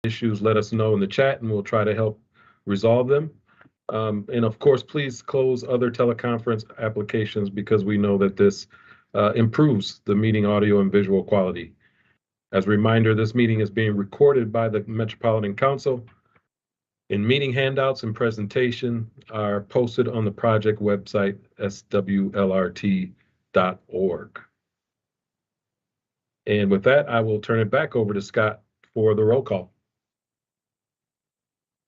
issues, let us know in the chat and we'll try to help resolve them. And of course, please close other teleconference applications because we know that this improves the meeting audio and visual quality. As a reminder, this meeting is being recorded by the Metropolitan Council, and meeting handouts and presentation are posted on the project website, SWLRT.org. And with that, I will turn it back over to Scott for the roll call.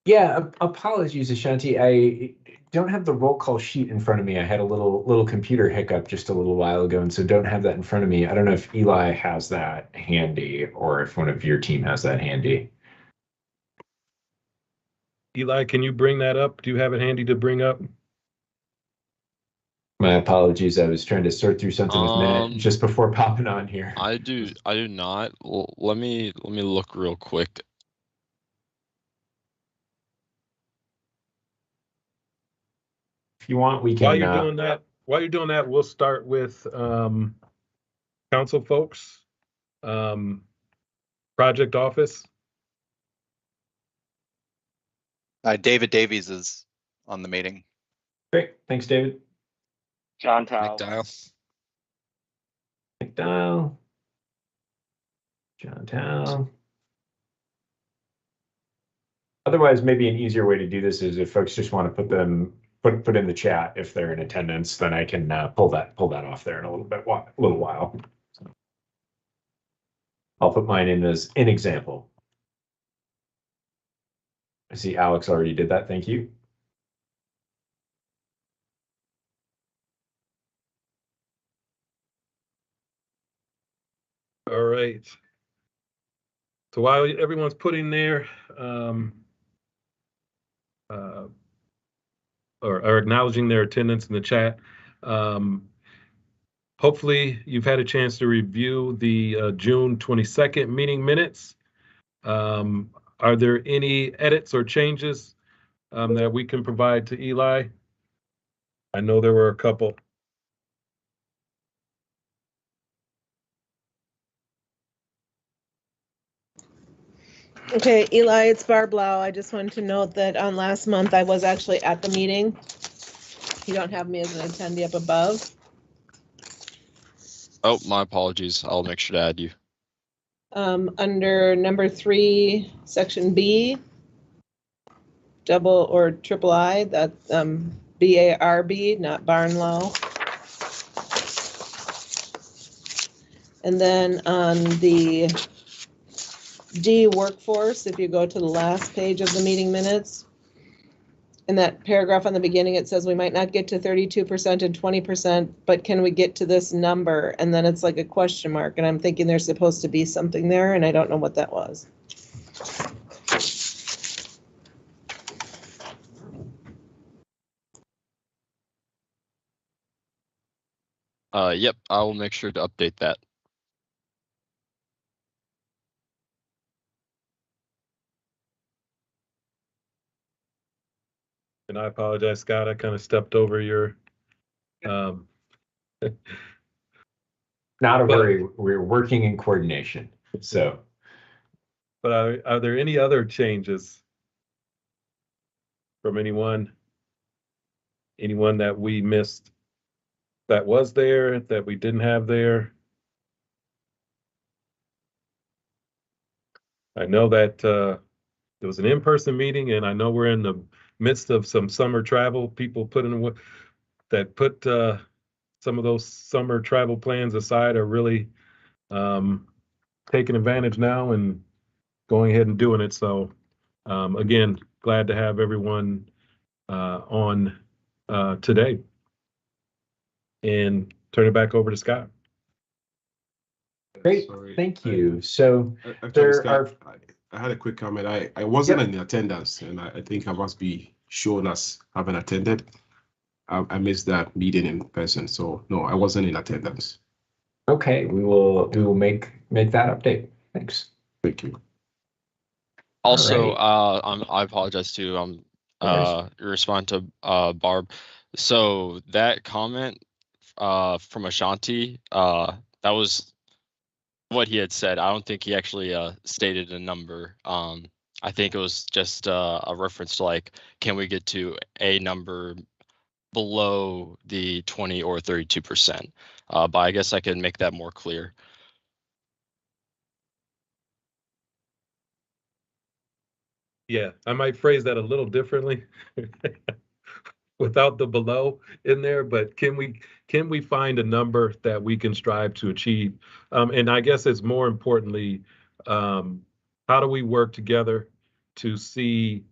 Yeah, apologies, Ashanti. I don't have the roll call sheet in front of me. I had a little computer hiccup just a little while ago, and so don't have that in front of me. I don't know if Eli has that handy or if one of your team has that handy. Eli, can you bring that up? Do you have it handy to bring up? My apologies. I was trying to sort through something with Minute just before popping on here. I do not. Well, let me look real quick. If you want, we can. While you're doing that, we'll start with council folks, project office. David Davies is on the meeting. Great, thanks, David. Jon Tao. McDowell. Jon Tao. Otherwise, maybe an easier way to do this is if folks just want to put in the chat if they're in attendance, then I can pull that off there in a little while. So I'll put mine in as an example. I see Alex already did that. Thank you. All right. So while everyone's putting their or acknowledging their attendance in the chat, hopefully you've had a chance to review the June 22nd meeting minutes. Are there any edits or changes that we can provide to Eli? I know there were a couple. Okay, Eli, it's Barb Lau. I just wanted to note that on last month I was actually at the meeting. You don't have me as an attendee up above. Oh, my apologies. I'll make sure to add you. Under number 3, section B, double or triple I, that's BARB, not Barnlow. And then on the D workforce, if you go to the last page of the meeting minutes, in that paragraph on the beginning, it says we might not get to 32% and 20%, but can we get to this number? And then it's like a question mark, and I'm thinking there's supposed to be something there, and I don't know what that was. Yep, I will make sure to update that. And I apologize, Scott, I kind of stepped over your not a worry, we're working in coordination. So but are there any other changes from anyone that we missed that was there, that we didn't have there? I know that it was an in-person meeting, and I know we're in the midst of some summer travel. People put some of those summer travel plans aside are really taking advantage now and going ahead and doing it. So again, glad to have everyone on today. And turn it back over to Scott. Great, thank you. So Scott, I had a quick comment. I wasn't in attendance, and I think I must be shown as having attended. I missed that meeting in person, so no, I wasn't in attendance. Okay, we will make that update. Thanks. Thank you. Also, I apologize too. Respond to Barb. So that comment from Ashanti, that was what he had said. I don't think he actually stated a number. I think it was just a reference to like, can we get to a number below the 20 or 32%? But I guess I can make that more clear. Yeah, I might phrase that a little differently without the below in there, but can we find a number that we can strive to achieve? And I guess it's more importantly, how do we work together to see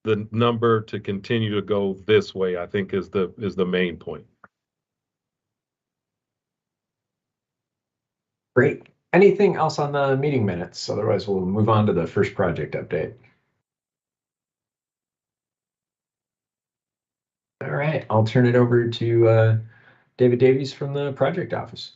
the number to continue to go this way, I think is the main point. Great. Anything else on the meeting minutes? Otherwise, we'll move on to the first project update. All right, I'll turn it over to David Davies from the project office.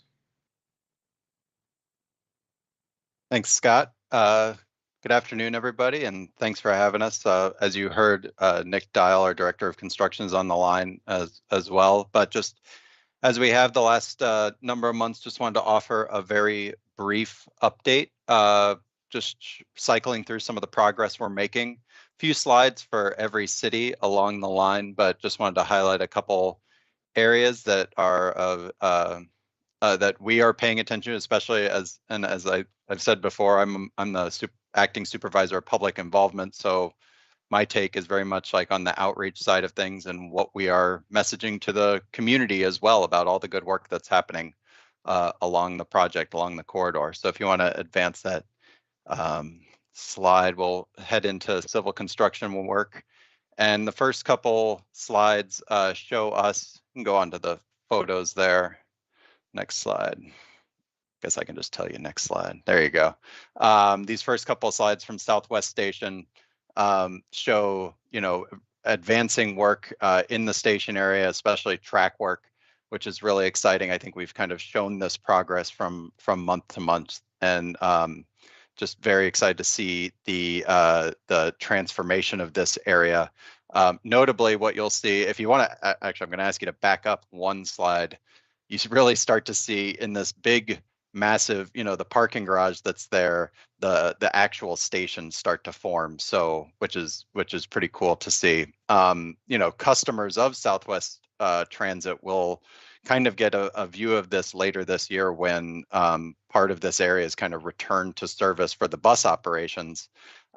Thanks, Scott. Good afternoon, everybody, and thanks for having us. As you heard, Nick Dial, our Director of Construction, is on the line as well. But just as we have the last number of months, just wanted to offer a very brief update, just cycling through some of the progress we're making. Few slides for every city along the line, but just wanted to highlight a couple areas that are of that we are paying attention to, especially as I've said before, I'm the acting supervisor of public involvement, so my take is very much like on the outreach side of things and what we are messaging to the community as well about all the good work that's happening along the project, along the corridor. So if you want to advance that slide, we'll head into civil construction work. And the first couple slides show us, you can go on to the photos there. Next slide. Guess I can just tell you next slide. There you go. These first couple of slides from Southwest Station show, advancing work in the station area, especially track work, which is really exciting. I think we've kind of shown this progress from month to month, and just very excited to see the transformation of this area. Notably, what you'll see, if you want to, actually, I'm going to ask you to back up one slide. You really start to see in this big, massive, the parking garage that's there, the actual stations start to form. So, which is pretty cool to see. Customers of Southwest Transit will kind of get a view of this later this year when part of this area is kind of returned to service for the bus operations.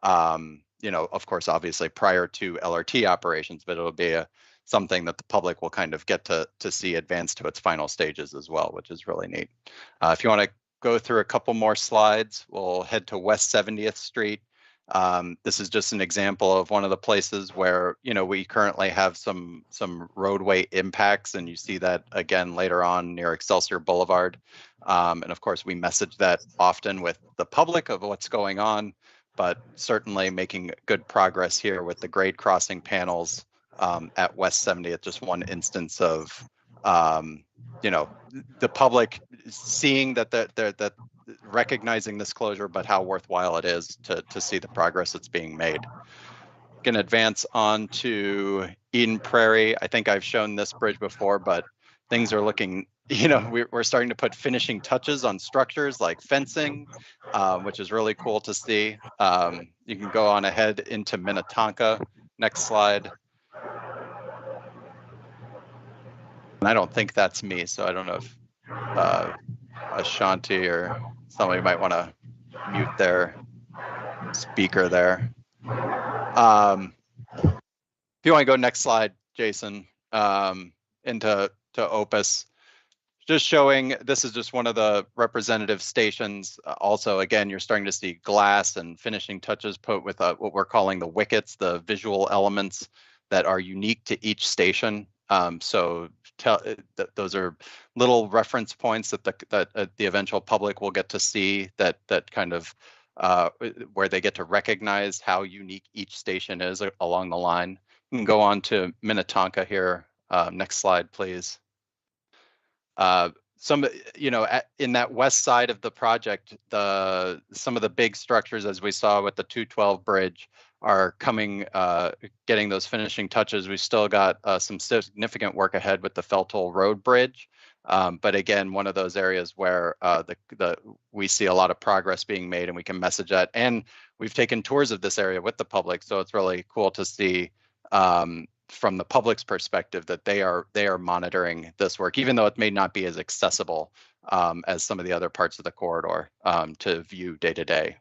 Of course, obviously prior to LRT operations, but it'll be something that the public will kind of get to see advance to its final stages as well, which is really neat. If you want to go through a couple more slides, we'll head to West 70th Street. This is just an example of one of the places where, we currently have some roadway impacts, and you see that again later on near Excelsior Boulevard. And of course, we message that often with the public of what's going on, but certainly making good progress here with the grade crossing panels at West 70th, just one instance of, the public seeing that recognizing this closure, but how worthwhile it is to see the progress that's being made. Going to advance on to Eden Prairie. I think I've shown this bridge before, but things are looking, we're starting to put finishing touches on structures like fencing, which is really cool to see. You can go on ahead into Minnetonka. Next slide. And I don't think that's me, so I don't know if Ashanti or somebody might want to mute their speaker there. If you want to go next slide, Jason, into Opus. Just showing, this is just one of the representative stations. Also, again, you're starting to see glass and finishing touches put with what we're calling the wickets, the visual elements that are unique to each station. Those are little reference points that the eventual public will get to see, that kind of where they get to recognize how unique each station is along the line. You can go on to Minnetonka here. Next slide, please. In that west side of the project, some of the big structures, as we saw with the 212 bridge, are coming, getting those finishing touches. We still got some significant work ahead with the Feltol Road Bridge. But again, one of those areas where we see a lot of progress being made, and we can message that. And we've taken tours of this area with the public, so it's really cool to see from the public's perspective that they are monitoring this work, even though it may not be as accessible as some of the other parts of the corridor to view day to day.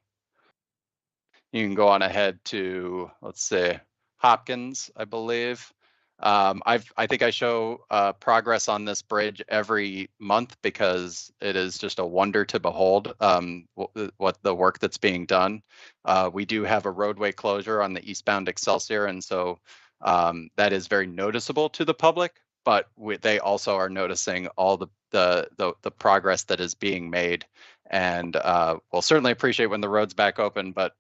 You can go on ahead to, let's say, Hopkins, I believe. I think I show progress on this bridge every month because it is just a wonder to behold what the work that's being done. We do have a roadway closure on the eastbound Excelsior, and so that is very noticeable to the public, but they also are noticing all the progress that is being made. And we'll certainly appreciate when the road's back open, but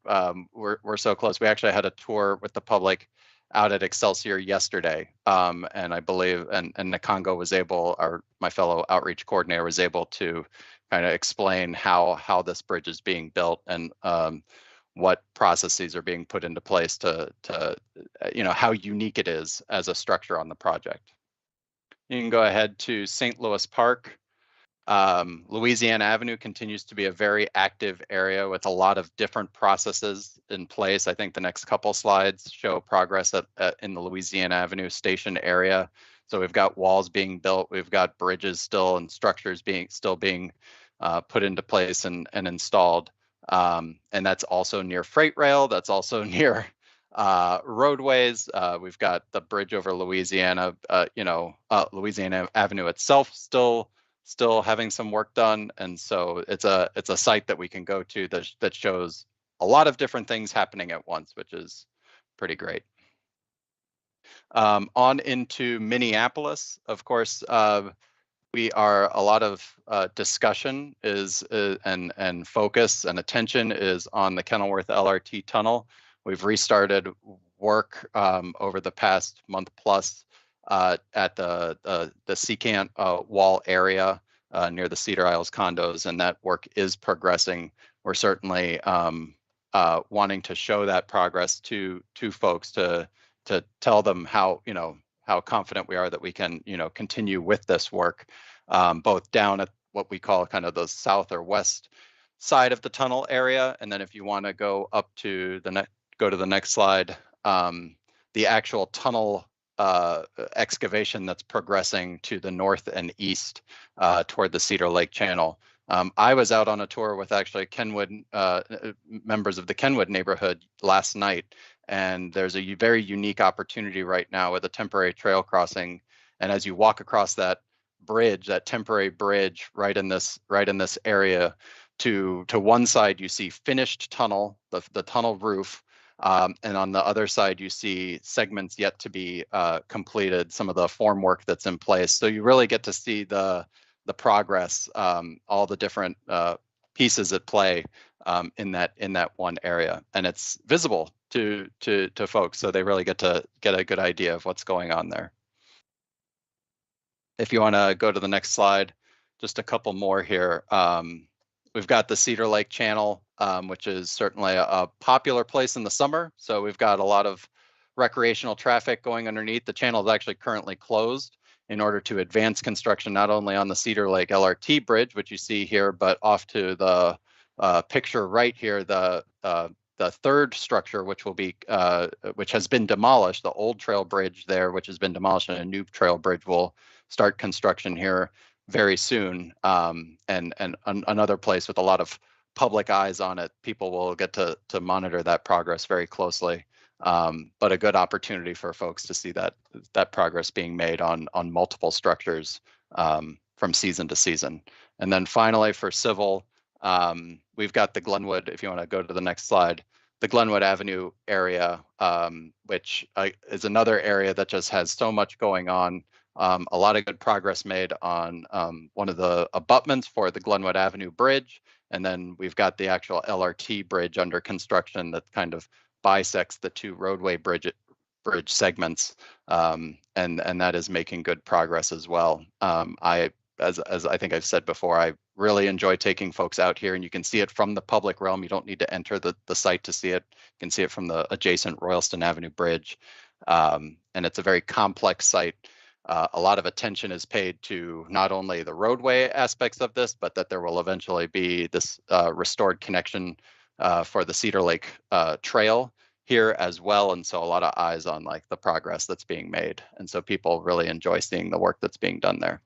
we're so close. We actually had a tour with the public out at Excelsior yesterday, and I believe, and Nakongo was able, my fellow outreach coordinator was able to kind of explain how this bridge is being built and what processes are being put into place to how unique it is as a structure on the project. You can go ahead to St. Louis Park. Louisiana Avenue continues to be a very active area with a lot of different processes in place. I think the next couple slides show progress in the Louisiana Avenue station area. So we've got walls being built, we've got bridges still and structures still being put into place and installed. And that's also near freight rail, that's also near roadways. We've got the bridge over Louisiana, Louisiana Avenue itself still having some work done, and so it's a site that we can go to that shows a lot of different things happening at once, which is pretty great. On into Minneapolis, of course, we are a lot of discussion and focus and attention is on the Kenilworth LRT tunnel. We've restarted work over the past month plus at the Secant wall area near the Cedar Isles condos, and that work is progressing. We're certainly wanting to show that progress to folks to tell them how confident we are that we can continue with this work, both down at what we call kind of the south or west side of the tunnel area, and then if you want to go up to the next slide, the actual tunnel excavation that's progressing to the north and east toward the Cedar Lake Channel. I was out on a tour with actually Kenwood members of the Kenwood neighborhood last night, and there's a very unique opportunity right now with a temporary trail crossing. And as you walk across that bridge, that temporary bridge right in this area, to one side you see finished tunnel, the tunnel roof. And on the other side, you see segments yet to be completed, some of the form work that's in place. So you really get to see the progress, all the different pieces at play in that one area, and it's visible to folks, so they really get a good idea of what's going on there. If you want to go to the next slide, just a couple more here. We've got the Cedar Lake Channel, which is certainly a popular place in the summer. So we've got a lot of recreational traffic going underneath. The channel is actually currently closed in order to advance construction, not only on the Cedar Lake LRT bridge, which you see here, but off to the picture right here, the third structure, which has been demolished, the old trail bridge there, which has been demolished, and a new trail bridge will start construction here very soon, and another place with a lot of public eyes on it. People will get to monitor that progress very closely, but a good opportunity for folks to see that progress being made on multiple structures from season to season. And then finally for civil, we've got the Glenwood, if you want to go to the next slide, the Glenwood Avenue area, which is another area that just has so much going on. A lot of good progress made on one of the abutments for the Glenwood Avenue Bridge. And then we've got the actual LRT bridge under construction that kind of bisects the two roadway bridge segments. And that is making good progress as well. As I think I've said before, I really enjoy taking folks out here, and you can see it from the public realm. You don't need to enter the site to see it. You can see it from the adjacent Royalston Avenue Bridge. And it's a very complex site. a lot of attention is paid to not only the roadway aspects of this, but that there will eventually be this restored connection for the Cedar Lake Trail here as well. And so a lot of eyes on like the progress that's being made. And so people really enjoy seeing the work that's being done there.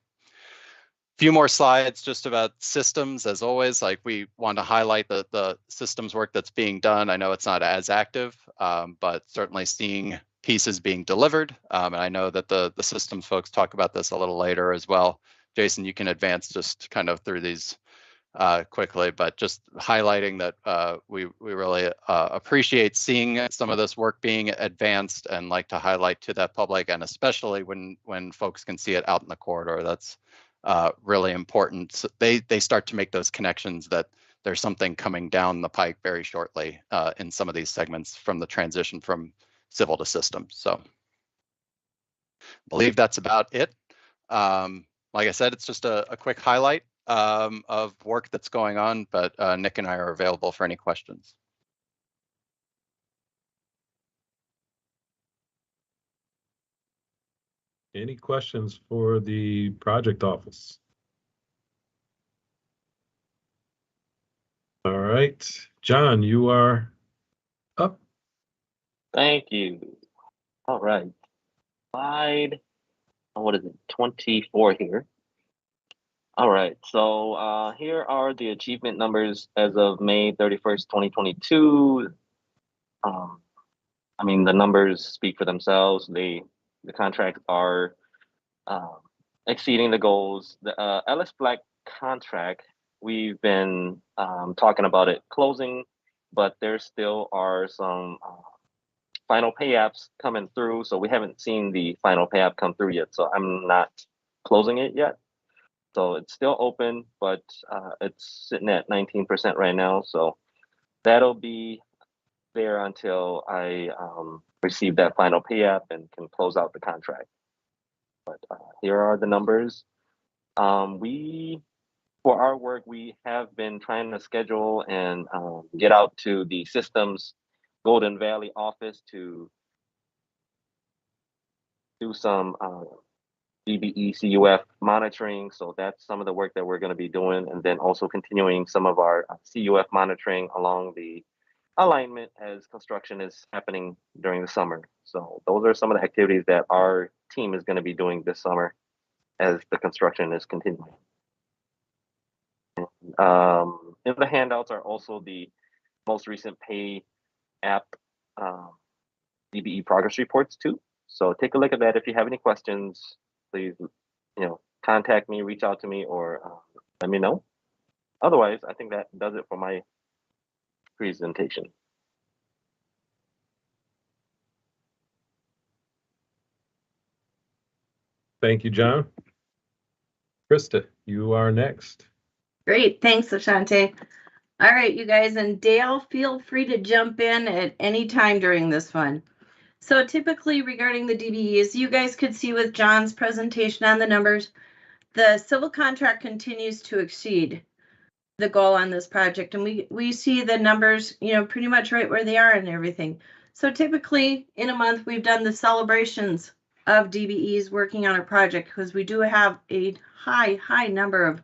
Few more slides just about systems. As always, like we want to highlight the systems work that's being done. I know it's not as active, but certainly seeing pieces being delivered. And I know that the systems folks talk about this a little later as well. Jason, you can advance just kind of through these quickly, but just highlighting that we really appreciate seeing some of this work being advanced, and like to highlight to that public, and especially when folks can see it out in the corridor. That's really important. So they start to make those connections that there's something coming down the pike very shortly in some of these segments from the transition from civil to systems. So I believe that's about it. Like I said, it's just a quick highlight of work that's going on, but Nick and I are available for any questions. Any questions for the project office? All right, John, you are up. Thank you. All right. Slide, what is it, 24 here. All right, so here are the achievement numbers as of May 31st, 2022. I mean, the numbers speak for themselves. The contracts are exceeding the goals. The Ellis Black contract, we've been talking about it closing, but there still are some final pay apps coming through. So we haven't seen the final pay app come through yet. So I'm not closing it yet. So it's still open, but it's sitting at 19% right now. So that'll be there until I receive that final pay app and can close out the contract. But here are the numbers. For our work, we have been trying to schedule and get out to the systems Golden Valley office to do some DBE CUF monitoring. So that's some of the work that we're going to be doing, and then also continuing some of our CUF monitoring along the alignment as construction is happening during the summer. So those are some of the activities that our team is going to be doing this summer as the construction is continuing. In the handouts are also the most recent pay app DBE progress reports too. So take a look at that. If you have any questions, please, contact me, reach out to me, or let me know. Otherwise, I think that does it for my presentation. Thank you, John. Christa, you are next. Great, thanks, Ashante. All right, you guys, and Dale, feel free to jump in at any time during this one. So typically regarding the DBEs, you guys could see with John's presentation on the numbers, the civil contract continues to exceed the goal on this project. And we see the numbers, pretty much right where they are and everything. So typically in a month, we've done the celebrations of DBEs working on a project, because we do have a high number of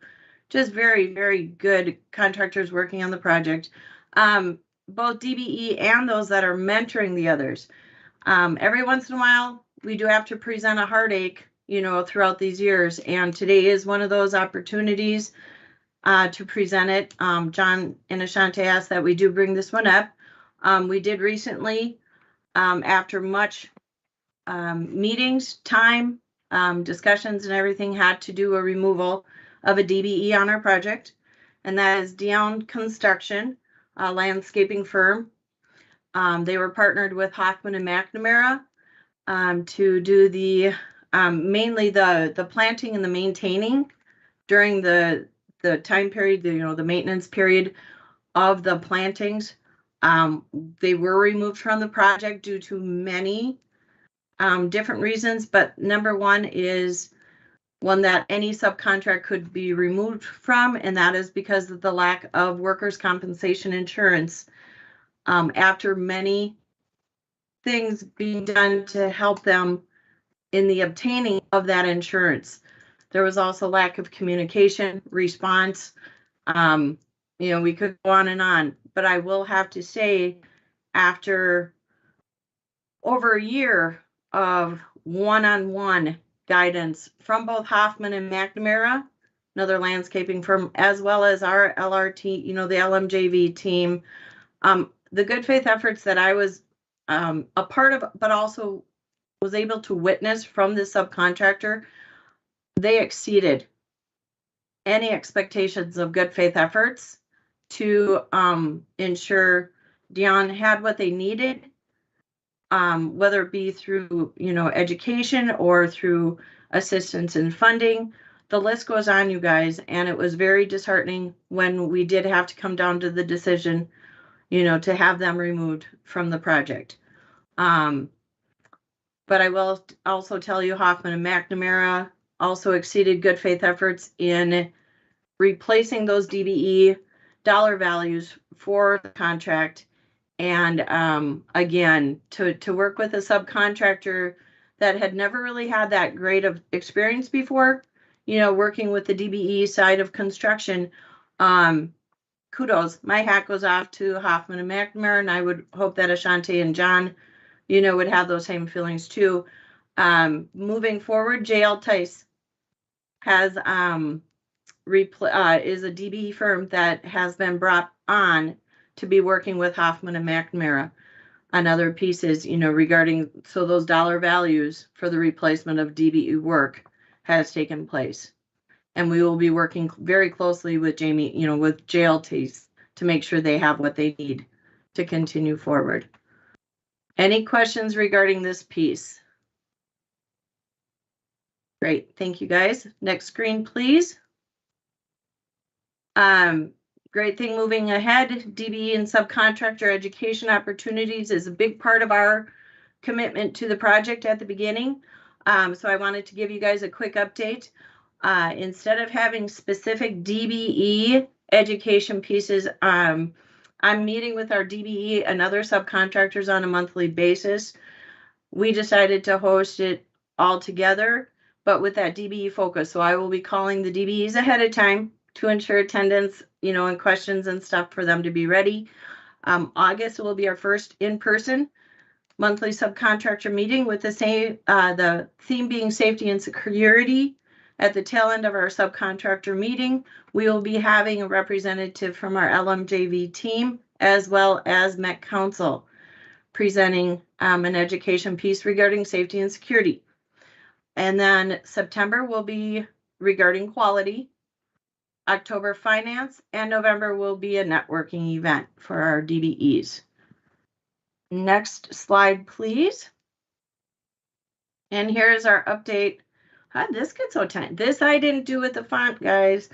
just very, very good contractors working on the project. Both DBE and those that are mentoring the others. Every once in a while, we do have to present a heartache, throughout these years. And today is one of those opportunities to present it. John and Ashante asked that we do bring this one up. We did recently, after much meetings, time, discussions and everything, had to do a removal of a DBE on our project. And that is Dion Construction, a landscaping firm. They were partnered with Hoffman and McNamara to do the mainly the planting and the maintaining during the time period, the maintenance period of the plantings. They were removed from the project due to many different reasons, but number one is one that any subcontract could be removed from, and that is because of the lack of workers' compensation insurance. After many things being done to help them in the obtaining of that insurance. There was also lack of communication, response. We could go on and on, but I will have to say, after over a year of one-on-one guidance from both Hoffman and McNamara, another landscaping firm, as well as our LRT, the LMJV team, the good faith efforts that I was a part of, but also was able to witness from the subcontractor, they exceeded any expectations of good faith efforts to ensure DeJourn had what they needed, whether it be through, education or through assistance in funding. The list goes on, you guys, and it was very disheartening when we did have to come down to the decision, to have them removed from the project. But I will also tell you, Hoffman and McNamara also exceeded good faith efforts in replacing those DBE dollar values for the contract. And again, to work with a subcontractor that had never really had that great of experience before, working with the DBE side of construction, kudos. My hat goes off to Hoffman and McNamara, and I would hope that Ashante and Jon, would have those same feelings too. Moving forward, JL Tice has is a DBE firm that has been brought on to be working with Hoffman and McNamara on other pieces, regarding, so those dollar values for the replacement of DBE work has taken place. And we will be working very closely with Jamie, with JLTs to make sure they have what they need to continue forward. Any questions regarding this piece? Great, thank you guys. Next screen, please. Great thing moving ahead, DBE and subcontractor education opportunities is a big part of our commitment to the project at the beginning. So I wanted to give you guys a quick update. Instead of having specific DBE education pieces, I'm meeting with our DBE and other subcontractors on a monthly basis. We decided to host it all together, but with that DBE focus. So I will be calling the DBEs ahead of time to ensure attendance, and questions and stuff for them to be ready. August will be our first in-person monthly subcontractor meeting with the theme being safety and security. At the tail end of our subcontractor meeting, we will be having a representative from our LMJV team as well as Met Council presenting an education piece regarding safety and security. And then September will be regarding quality, October finance, and November will be a networking event for our DBEs. Next slide, please. And here's our update. How did this get so tiny? This I didn't do with the font, guys.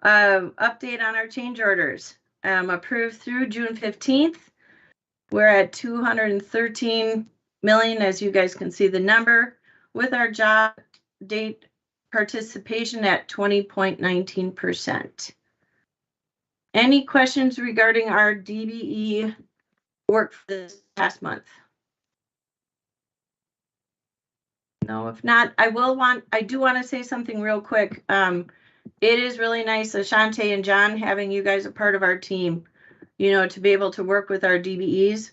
Update on our change orders. Approved through June 15th. We're at 213 million, as you guys can see the number, with our job date participation at 20.19%. Any questions regarding our DBE work for this past month? No, if not, I do want to say something real quick. It is really nice, Ashante and Jon, having you guys a part of our team, to be able to work with our DBEs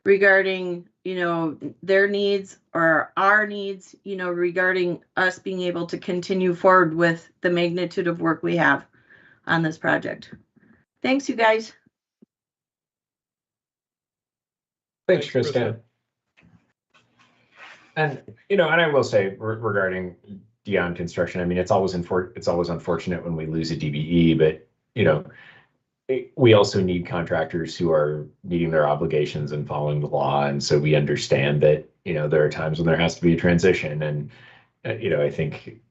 regarding, their needs or our needs, regarding us being able to continue forward with the magnitude of work we have on this project. Thanks, you guys. Thanks, Christa. And and I will say regarding DeJourn construction, I mean, it's always unfortunate when we lose a DBE, but we also need contractors who are meeting their obligations and following the law, and so we understand that there are times when there has to be a transition, and I think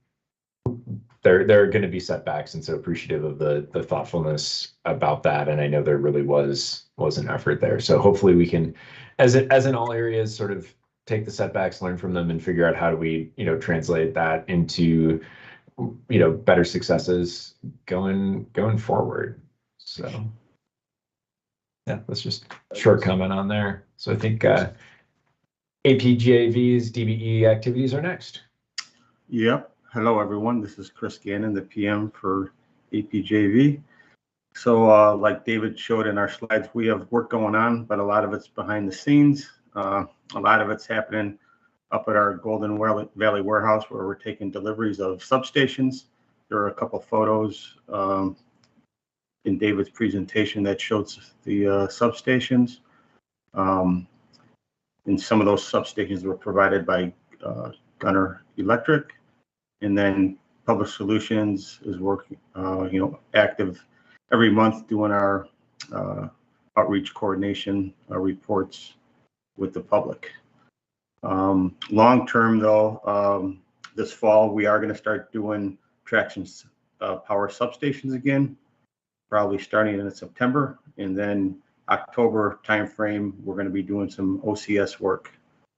there are going to be setbacks, and so appreciative of the thoughtfulness about that, and I know there really was an effort there. So hopefully we can, as in all areas, sort of take the setbacks, learn from them, and figure out how do we, translate that into, better successes going forward. So, yeah, that's just a short comment on there. So I think APJV's DBE activities are next. Yep. Hello, everyone. This is Chris Gannon, the PM for APJV. So like David showed in our slides, we have work going on, but a lot of it's behind the scenes. A lot of it's happening up at our Golden Valley warehouse where we're taking deliveries of substations. There are a couple photos in David's presentation that shows the substations. And some of those substations were provided by Gunner Electric. And then Public Solutions is working, active every month doing our outreach coordination reports with the public. Long term though, this fall, we are going to start doing traction power substations again, probably starting in September. And then October timeframe, we're going to be doing some OCS work.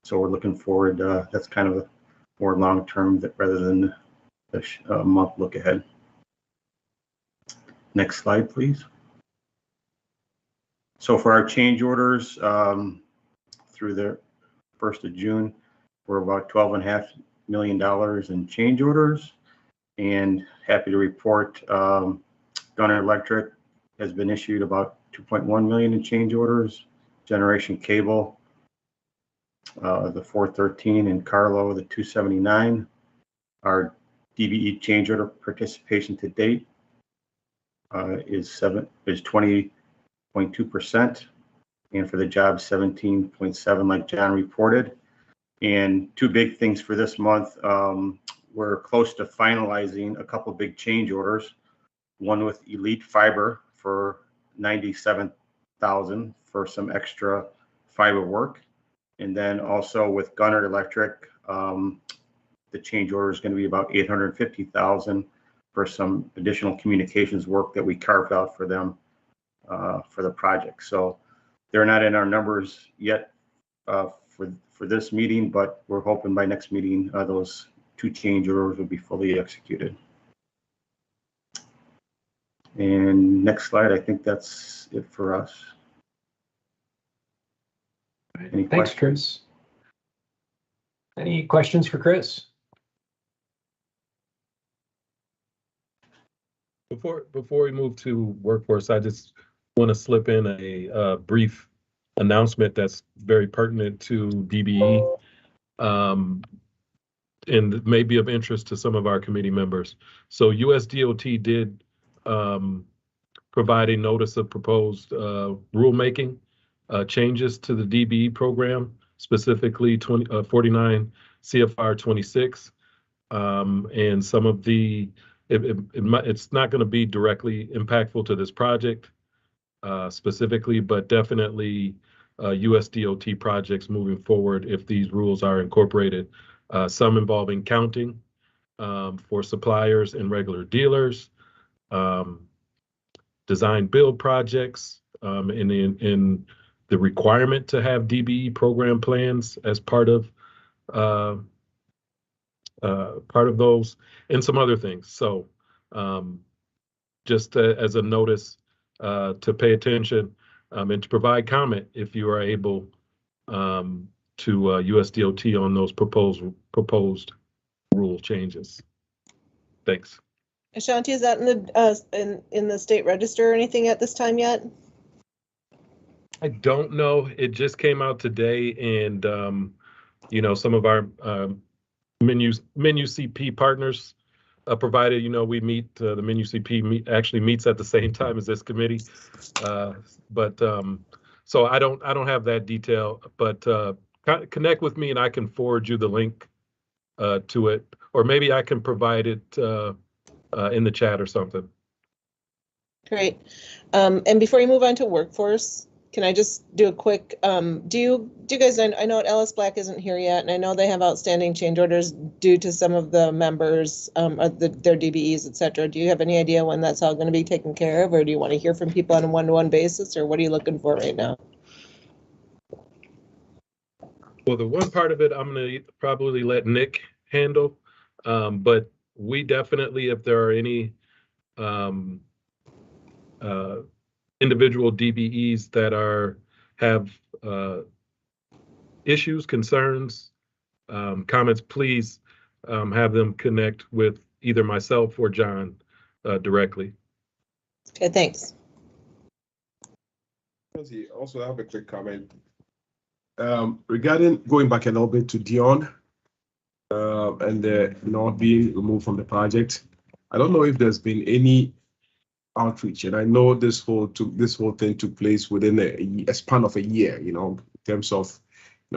So we're looking forward, that's kind of a more long term rather than a month look ahead. Next slide, please. So for our change orders through the 1st of June, we're about $12.5 million in change orders. And happy to report Gunner Electric has been issued about 2.1 million in change orders. Generation Cable, the 413, and Carlo, the 279. Our DBE change order participation to date is 20.2%, and for the job 17.7, like John reported. And two big things for this month. We're close to finalizing a couple big change orders. One with Elite Fiber for 97,000 for some extra fiber work, and then also with Gunner Electric, the change order is going to be about 850,000 for some additional communications work that we carved out for them for the project. So they're not in our numbers yet for this meeting, but we're hoping by next meeting those two change orders will be fully executed. And next slide, I think that's it for us. Any Thanks, questions? Chris. Any questions for Chris? Before we move to workforce, I just want to slip in a brief announcement that's very pertinent to DBE and may be of interest to some of our committee members. So USDOT did provide a notice of proposed rulemaking changes to the DBE program, specifically 49 CFR 26, and some of the it's not going to be directly impactful to this project specifically, but definitely USDOT projects moving forward if these rules are incorporated. Some involving counting for suppliers and regular dealers, design build projects, in the requirement to have DBE program plans as part of those, and some other things. So just as a notice to pay attention and to provide comment if you are able to USDOT on those proposed rule changes. Thanks. Ashanti, is that in the state register or anything at this time yet? I don't know. It just came out today, and some of our menu CP partners provided. We meet the menu CP actually meets at the same time as this committee, but so I don't have that detail. But connect with me, and I can forward you the link to it, or maybe I can provide it in the chat or something. Great. And before you move on to workforce, can I just do a quick, do you guys, I know Ellis Black isn't here yet, and I know they have outstanding change orders due to some of the members, their DBEs, et cetera. Do you have any idea when that's all going to be taken care of, or do you want to hear from people on a one-to-one basis, or what are you looking for right now? Well, the one part of it, I'm going to probably let Nick handle, but we definitely, if there are any individual DBEs that have issues, concerns, comments, please have them connect with either myself or Jon directly. Okay, thanks. Also, I have a quick comment regarding going back a little bit to Dion and not being removed from the project. I don't know if there's been any outreach, and I know this whole thing took place within a span of a year. In terms of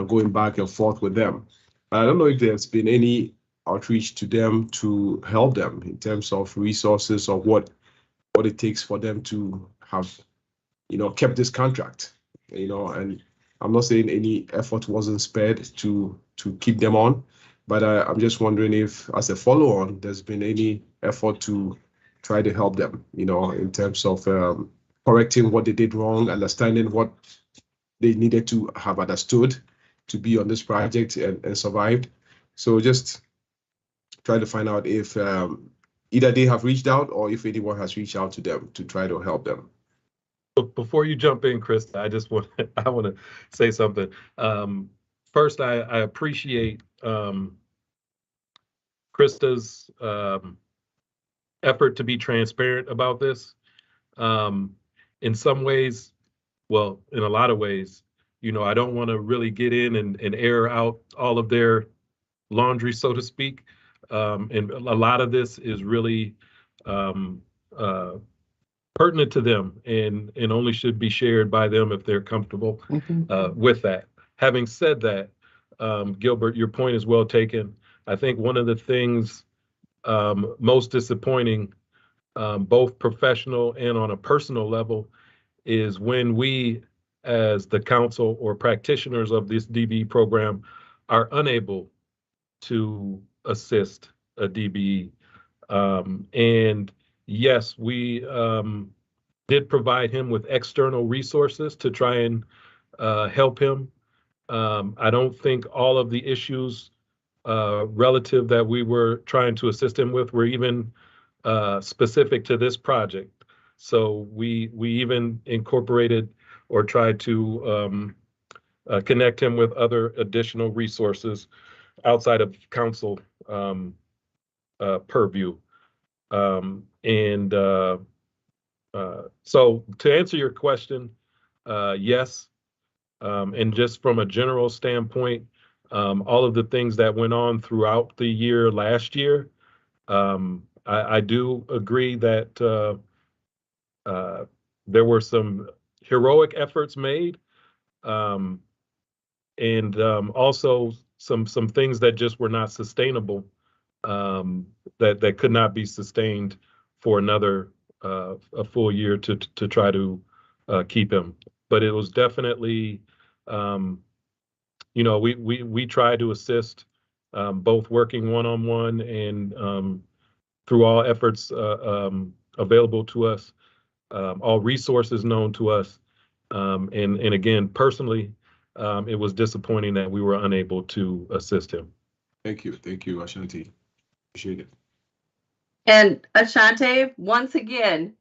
going back and forth with them. I don't know if there's been any outreach to them to help them in terms of resources or what it takes for them to have kept this contract. And I'm not saying any effort wasn't spared to keep them on, but I'm just wondering if, as a follow-on, there's been any effort to try to help them, in terms of correcting what they did wrong, understanding what they needed to have understood to be on this project and survived. So just try to find out if either they have reached out or if anyone has reached out to them to try to help them. Before you jump in, Christa, I want to say something. First, I appreciate Christa's effort to be transparent about this. In some ways, well, in a lot of ways, I don't want to really get in and air out all of their laundry, so to speak. And a lot of this is really pertinent to them and only should be shared by them if they're comfortable with that. Having said that, Gilbert, your point is well taken. I think one of the things most disappointing, both professional and on a personal level, is when we, as the council or practitioners of this DBE program, are unable to assist a DBE. And yes, we did provide him with external resources to try and help him. I don't think all of the issues relative that we were trying to assist him with were even specific to this project. So we even incorporated or tried to connect him with other additional resources outside of council purview. So to answer your question, yes. And just from a general standpoint, all of the things that went on throughout the year last year, I do agree that there were some heroic efforts made, and also some things that just were not sustainable, that could not be sustained for another a full year to try to keep him. But it was definitely, we try to assist, both working one-on-one and through all efforts available to us, all resources known to us. And again, personally, it was disappointing that we were unable to assist him. Thank you, Ashanti. Appreciate it. And Ashanti, once again,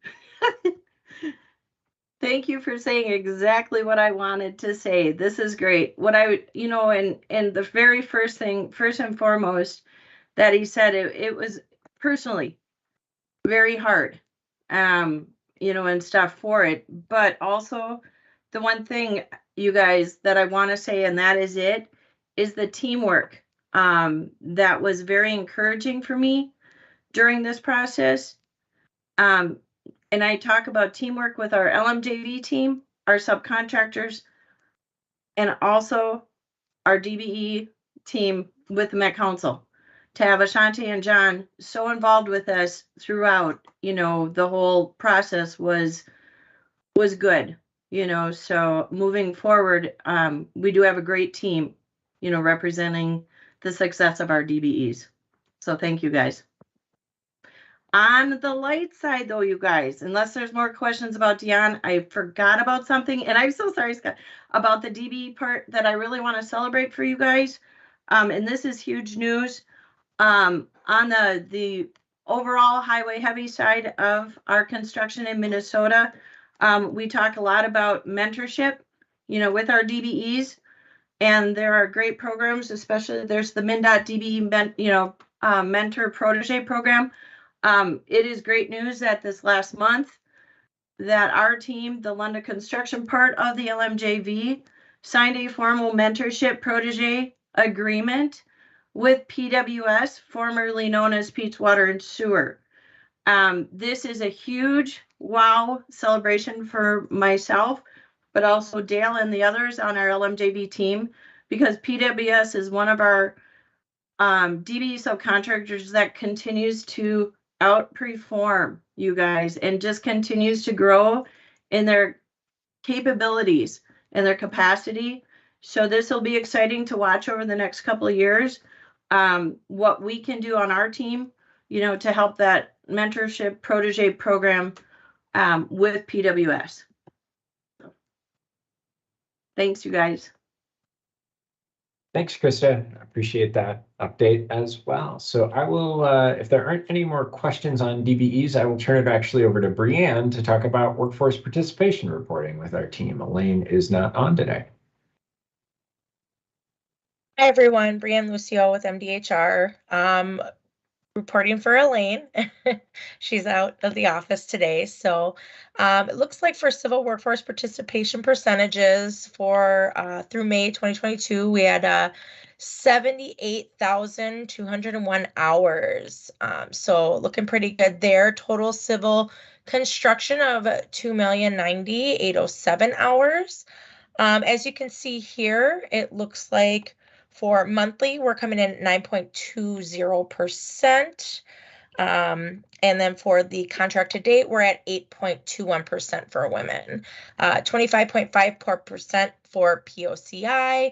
thank you for saying exactly what I wanted to say. This is great. What I would, and the very first thing, first and foremost, that he said, it was personally very hard, and stuff for it. But also, the one thing, you guys, that I want to say, and that is the teamwork. That was very encouraging for me during this process. And I talk about teamwork with our LMJV team, our subcontractors, and also our DBE team with the Met Council. To have Ashanti and Jon so involved with us throughout, the whole process was good, so moving forward, we do have a great team, representing the success of our DBEs. So thank you guys. On the light side, though, you guys, unless there's more questions about Dion, I forgot about something, and I'm so sorry, Scott, about the DBE part that I really want to celebrate for you guys. And this is huge news. On the overall highway heavy side of our construction in Minnesota, we talk a lot about mentorship, with our DBEs. And there are great programs, especially there's the DBE mentor protege program. It is great news that this last month that our team, the London construction part of the LMJV, signed a formal mentorship protege agreement with PWS, formerly known as Pete's Water and Sewer. This is a huge wow celebration for myself, but also Dale and the others on our LMJV team, because PWS is one of our DBE subcontractors that continues to outperform you guys and just continues to grow in their capabilities and their capacity. So this will be exciting to watch over the next couple of years, what we can do on our team, to help that mentorship protege program with PWS. Thanks, you guys. Thanks, Christa. I appreciate that update as well. So I will, if there aren't any more questions on DBEs, I will turn it actually over to Brianne to talk about workforce participation reporting with our team. Elaine is not on today. Hi, everyone. Brianne Lucio with MDHR. Reporting for Elaine. She's out of the office today. So it looks like for civil workforce participation percentages for through May 2022, we had 78,201 hours. So looking pretty good there. Total civil construction of 2,090,807 hours. As you can see here, it looks like for monthly, we're coming in at 9.20%. And then for the contract to date, we're at 8.21% for women, 25.54% for POCI,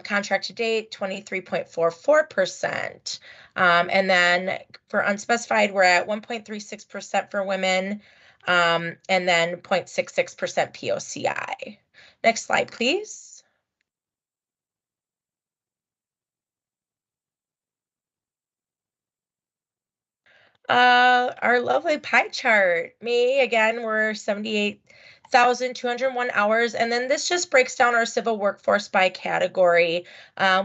contract to date, 23.44%. And then for unspecified, we're at 1.36% for women, and then 0.66% POCI. Next slide, please. Our lovely pie chart. Me, again, we're 78,201 hours. And then this just breaks down our civil workforce by category.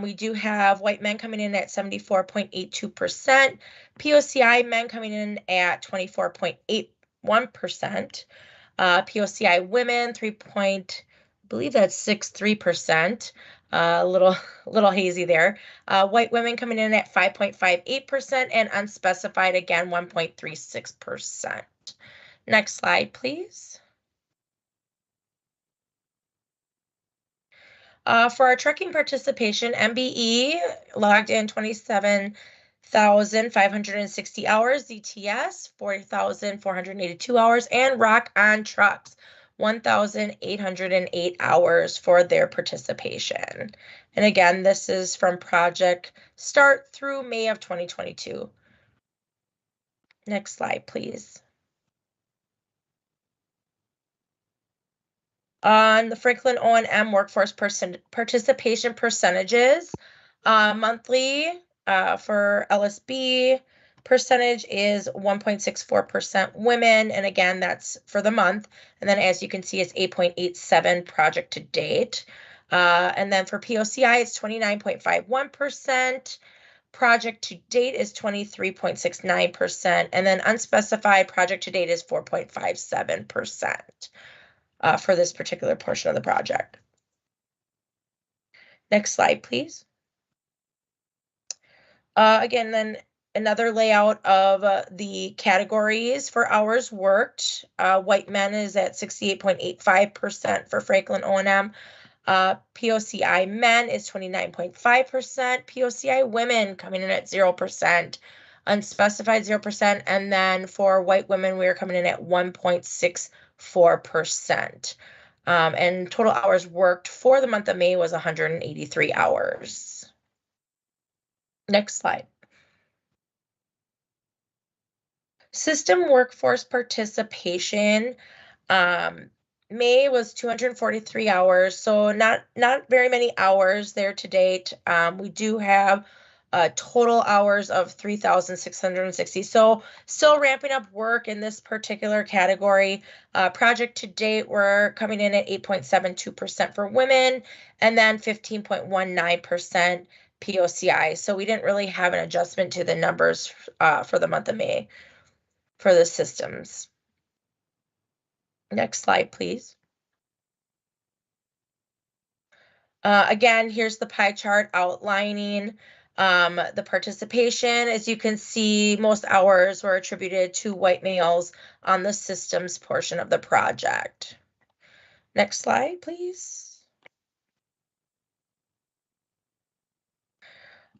We do have white men coming in at 74.82%, POCI men coming in at 24.81%, POCI women, I believe that's 63%. A little hazy there. White women coming in at 5.58% and unspecified again 1.36%. Next slide, please. For our trucking participation, MBE logged in 27,560 hours, ZTS 40,482 hours, and Rock on Trucks 1,808 hours for their participation. And again, this is from project start through May of 2022. Next slide, please. On the Franklin O&M workforce participation percentages, monthly for LSB, percentage is 1.64% women, and again, that's for the month. And then as you can see, it's 8.87 project to date. And then for POCI, it's 29.51%. Project to date is 23.69%. And then unspecified project to date is 4.57% for this particular portion of the project. Next slide, please. Again, then another layout of the categories for hours worked. White men is at 68.85% for Franklin O&M. POCI men is 29.5%. POCI women coming in at 0%. Unspecified 0%. And then for white women, we are coming in at 1.64%. And total hours worked for the month of May was 183 hours. Next slide. System workforce participation, May was 243 hours, so not very many hours there to date. We do have total hours of 3,660. So still ramping up work in this particular category. Project to date, we're coming in at 8.72% for women and then 15.19% POCI. So we didn't really have an adjustment to the numbers for the month of May for the systems. Next slide, please. Again, here's the pie chart outlining the participation. As you can see, most hours were attributed to white males on the systems portion of the project. Next slide, please.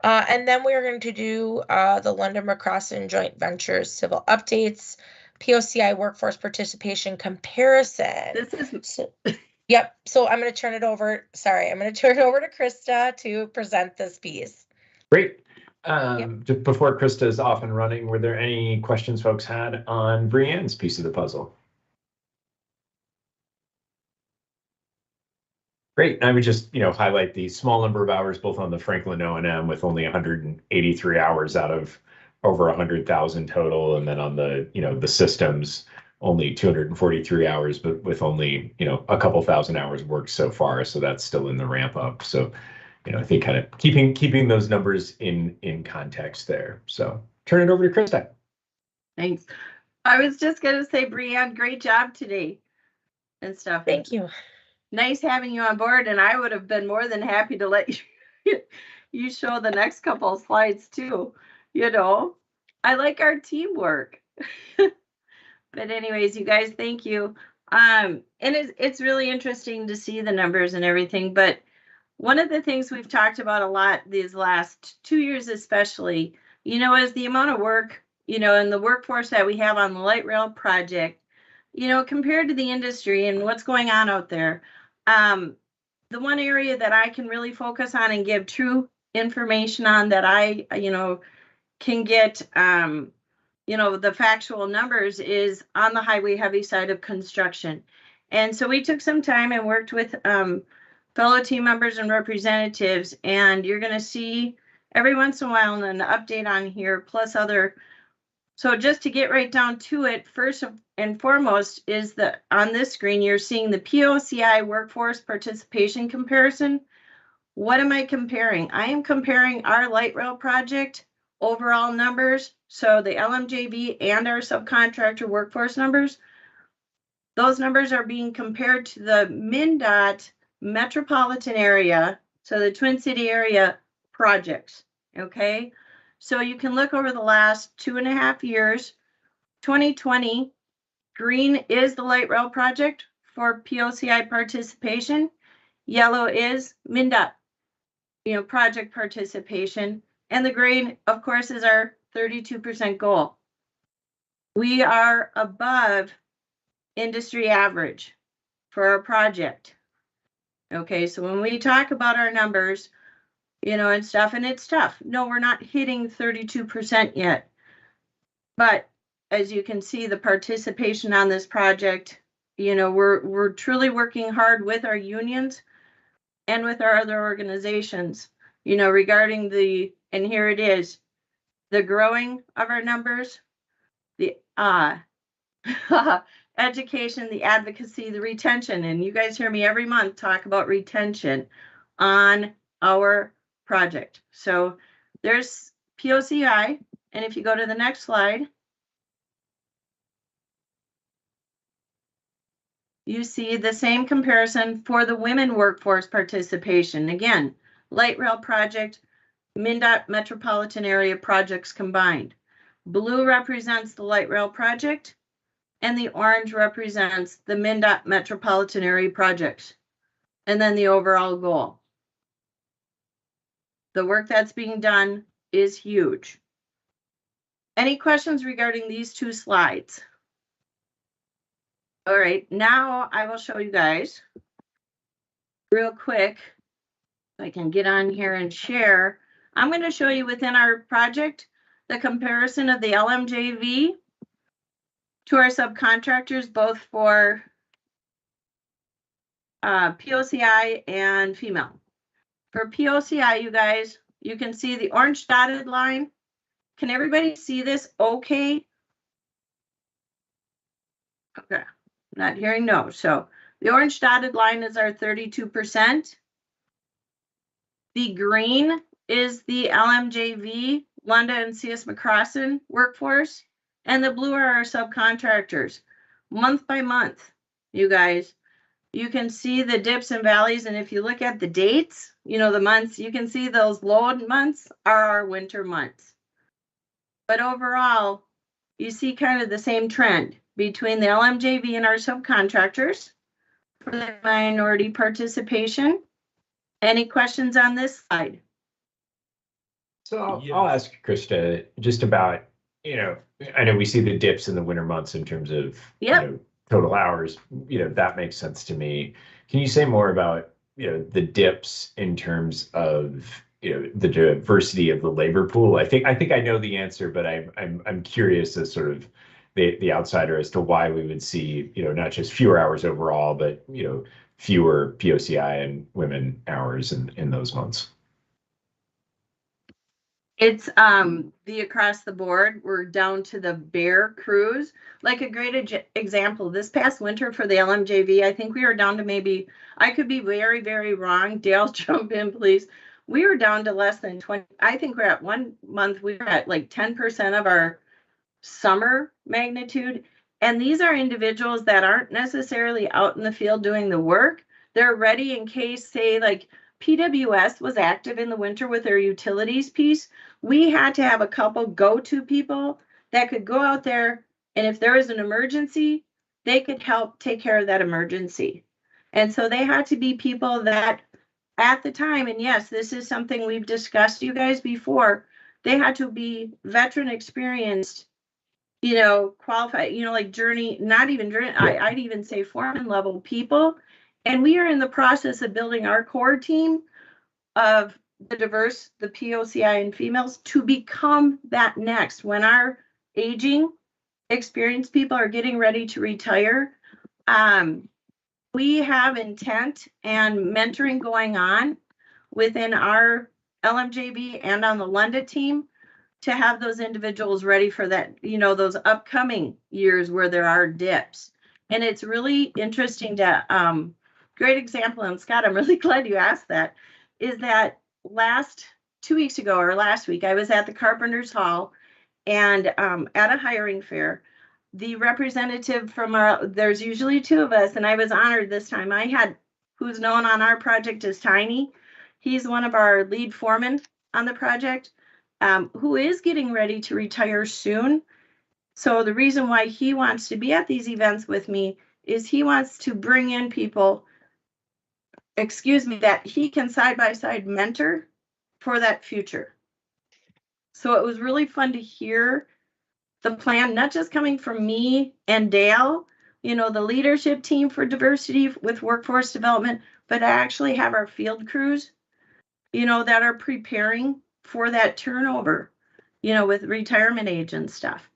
And then we're going to do the London McCrossin Joint Ventures civil updates, POCI workforce participation comparison. This is Yep. So I'm going to turn it over. Sorry, I'm going to turn it over to Christa to present this piece. Great. Just before Christa is off and running, were there any questions folks had on Brianne's piece of the puzzle? Great. I would just, highlight the small number of hours both on the Franklin O&M with only 183 hours out of over 100,000 total, and then on the, the systems only 243 hours, but with only, a couple thousand hours worked so far. So that's still in the ramp up. So, I think kind of keeping those numbers in context there. So turn it over to Christa. Thanks. I was just going to say, Brianne, great job today and stuff. Thank you. Nice having you on board. And I would have been more than happy to let you show the next couple of slides too. I like our teamwork. But anyways, you guys, thank you. And it's really interesting to see the numbers and everything. But one of the things we've talked about a lot these last 2 years, especially, is the amount of work, and the workforce that we have on the light rail project, compared to the industry and what's going on out there. The one area that I can really focus on and give true information on that I, can get, the factual numbers is on the highway heavy side of construction. And so we took some time and worked with fellow team members and representatives, and you're going to see every once in a while an update on here, plus other. So just to get right down to it, first and foremost is that on this screen, you're seeing the POCI workforce participation comparison. What am I comparing? I am comparing our light rail project overall numbers. So the LMJV and our subcontractor workforce numbers, those numbers are being compared to the MnDOT metropolitan area, so the Twin City area projects, okay? So you can look over the last 2.5 years. 2020, green is the light rail project for POCI participation. Yellow is MnDOT, project participation. And the green, of course, is our 32% goal. We are above industry average for our project. Okay, so when we talk about our numbers, and stuff, and it's tough. No, we're not hitting 32% yet. But as you can see, the participation on this project, we're truly working hard with our unions and with our other organizations, regarding and here it is, the growing of our numbers, the education, the advocacy, the retention. And you guys hear me every month talk about retention on our project. So there's POCI. And if you go to the next slide, you see the same comparison for the women workforce participation. Again, light rail project, MnDOT metropolitan area projects combined. Blue represents the light rail project, and the orange represents the MnDOT metropolitan area projects, and then the overall goal. The work that's being done is huge. Any questions regarding these two slides? All right, now I will show you guys real quick. If I can get on here and share. I'm going to show you within our project the comparison of the LMJV to our subcontractors, both for POCI and female. For POCI, you guys, you can see the orange dotted line. Can everybody see this okay? Okay, not hearing no. So the orange dotted line is our 32%. The green is the LMJV, Lunda and CS McCrossin workforce, and the blue are our subcontractors. Month by month, you guys, you can see the dips and valleys, and if you look at the dates, you know, the months, you can see those low months are our winter months. But overall, you see kind of the same trend between the LMJV and our subcontractors for the minority participation. Any questions on this slide? So I'll ask Christa just about, you know, I know we see the dips in the winter months in terms of you know, total hours, you know, that makes sense to me. Can you say more about, you know, the dips in terms of, you know, the diversity of the labor pool? I think I know the answer, but I'm curious as sort of the outsider as to why we would see, you know, not just fewer hours overall, but, you know, fewer POCI and women hours in those months. It's the across the board. We're down to the bare crews. Like a great example, this past winter for the LMJV, I think we were down to maybe, I could be very, very wrong. Dale, jump in, please. We were down to less than 20. I think we're at 1 month, we were at like 10% of our summer magnitude. And these are individuals that aren't necessarily out in the field doing the work. They're ready in case, say, like PWS was active in the winter with their utilities piece. We had to have a couple go-to people that could go out there, and if there was an emergency, they could help take care of that emergency. And so they had to be people that at the time, and yes, this is something we've discussed you guys before, they had to be veteran experienced, you know, qualified, you know, like journey, not even journey, I'd even say foreman level people. And we are in the process of building our core team of the diverse, the POCI and females to become that next. When our aging, experienced people are getting ready to retire, we have intent and mentoring going on within our LMJV and on the Lunda team to have those individuals ready for that, you know, those upcoming years where there are dips. And it's really interesting to, great example, and Scott, I'm really glad you asked that, is that 2 weeks ago or last week, I was at the Carpenters Hall and at a hiring fair, the representative from there's usually two of us, and I was honored this time. I had, who's known on our project as Toney. He's one of our lead foremen on the project, who is getting ready to retire soon. So the reason why he wants to be at these events with me is he wants to bring in people, that he can side-by-side mentor for that future. So it was really fun to hear the plan, not just coming from me and Dale, you know, the leadership team for diversity with workforce development, but I actually have our field crews, you know, that are preparing for that turnover, you know, with retirement age and stuff.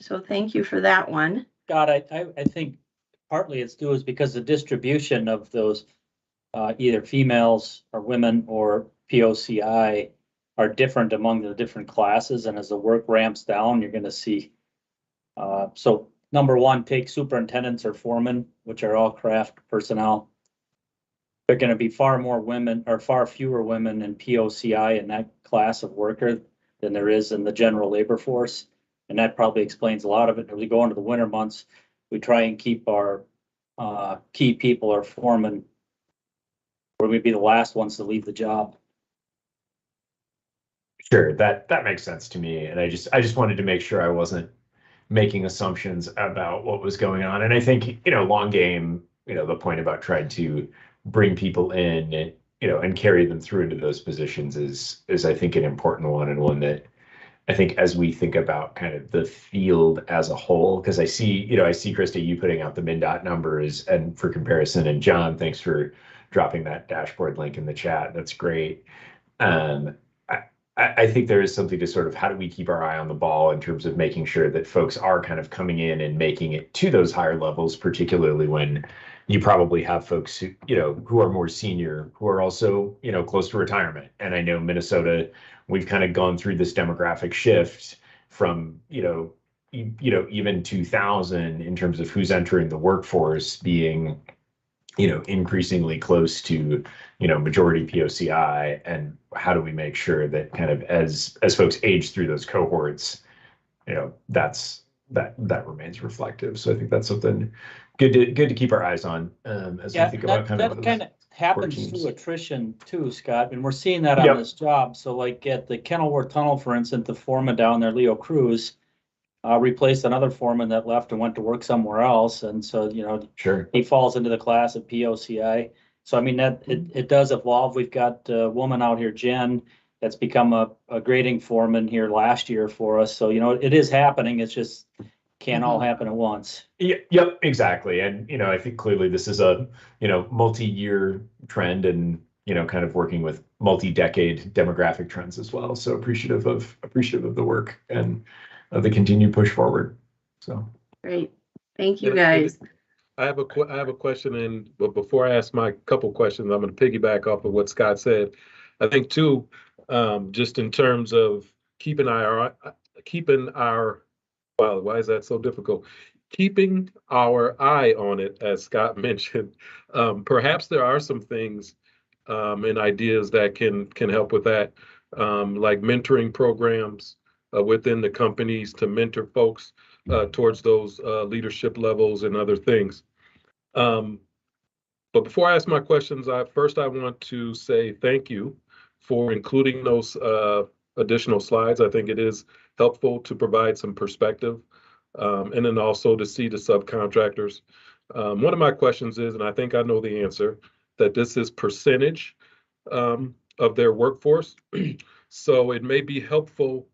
So thank you for that one. God, I think partly it's due is because the distribution of those either females or women or POCI are different among the different classes, and as the work ramps down, you're going to see. So number one, take superintendents or foremen, which are all craft personnel. There are going to be far more women or far fewer women in POCI in that class of worker than there is in the general labor force, and that probably explains a lot of it. As we go into the winter months, we try and keep our key people, our foremen, where we'd be the last ones to leave the job. Sure, that makes sense to me, and I just wanted to make sure I wasn't making assumptions about what was going on. And I think, you know, long game, you know, the point about trying to bring people in, you know, and carry them through into those positions is I think an important one, and one that I think as we think about kind of the field as a whole, because I see Christa, you putting out the MnDOT numbers and for comparison, and John, thanks for dropping that dashboard link in the chat. That's great. I think there is something to sort of how do we keep our eye on the ball in terms of making sure that folks are kind of coming in and making it to those higher levels, particularly when you probably have folks who, who are more senior, who are also, close to retirement. And I know Minnesota, we've kind of gone through this demographic shift from, even 2000 in terms of who's entering the workforce being, increasingly close to, majority POCI, and how do we make sure that kind of as folks age through those cohorts, that remains reflective. So I think that's something good to keep our eyes on as we think about kind of that happens teams. through attrition too, Scott, and we're seeing that on this job. So like at the Kenilworth Tunnel, for instance, the foreman down there, Leo Cruz, replaced another foreman that left and went to work somewhere else. And so, Sure, he falls into the class of POCI. So, I mean, that it does evolve. We've got a woman out here, Jen, that's become a grading foreman here last year for us. So, it is happening. It's just can't all happen at once. Yep, exactly. And, I think clearly this is a, multi-year trend and, kind of working with multi-decade demographic trends as well. So appreciative of the work and the continued push forward. So great, thank you guys. I have a question, but before I ask my couple questions, I'm going to piggyback off of what Scott said. I think too, just in terms of keeping our wow, why is that so difficult? Keeping our eye on it, as Scott mentioned. Perhaps there are some things and ideas that can help with that, like mentoring programs within the companies to mentor folks towards those leadership levels and other things. But before I ask my questions, I want to say thank you for including those additional slides. I think it is helpful to provide some perspective and then also to see the subcontractors. One of my questions is, and I think I know the answer, that this is percentage of their workforce. So it may be helpful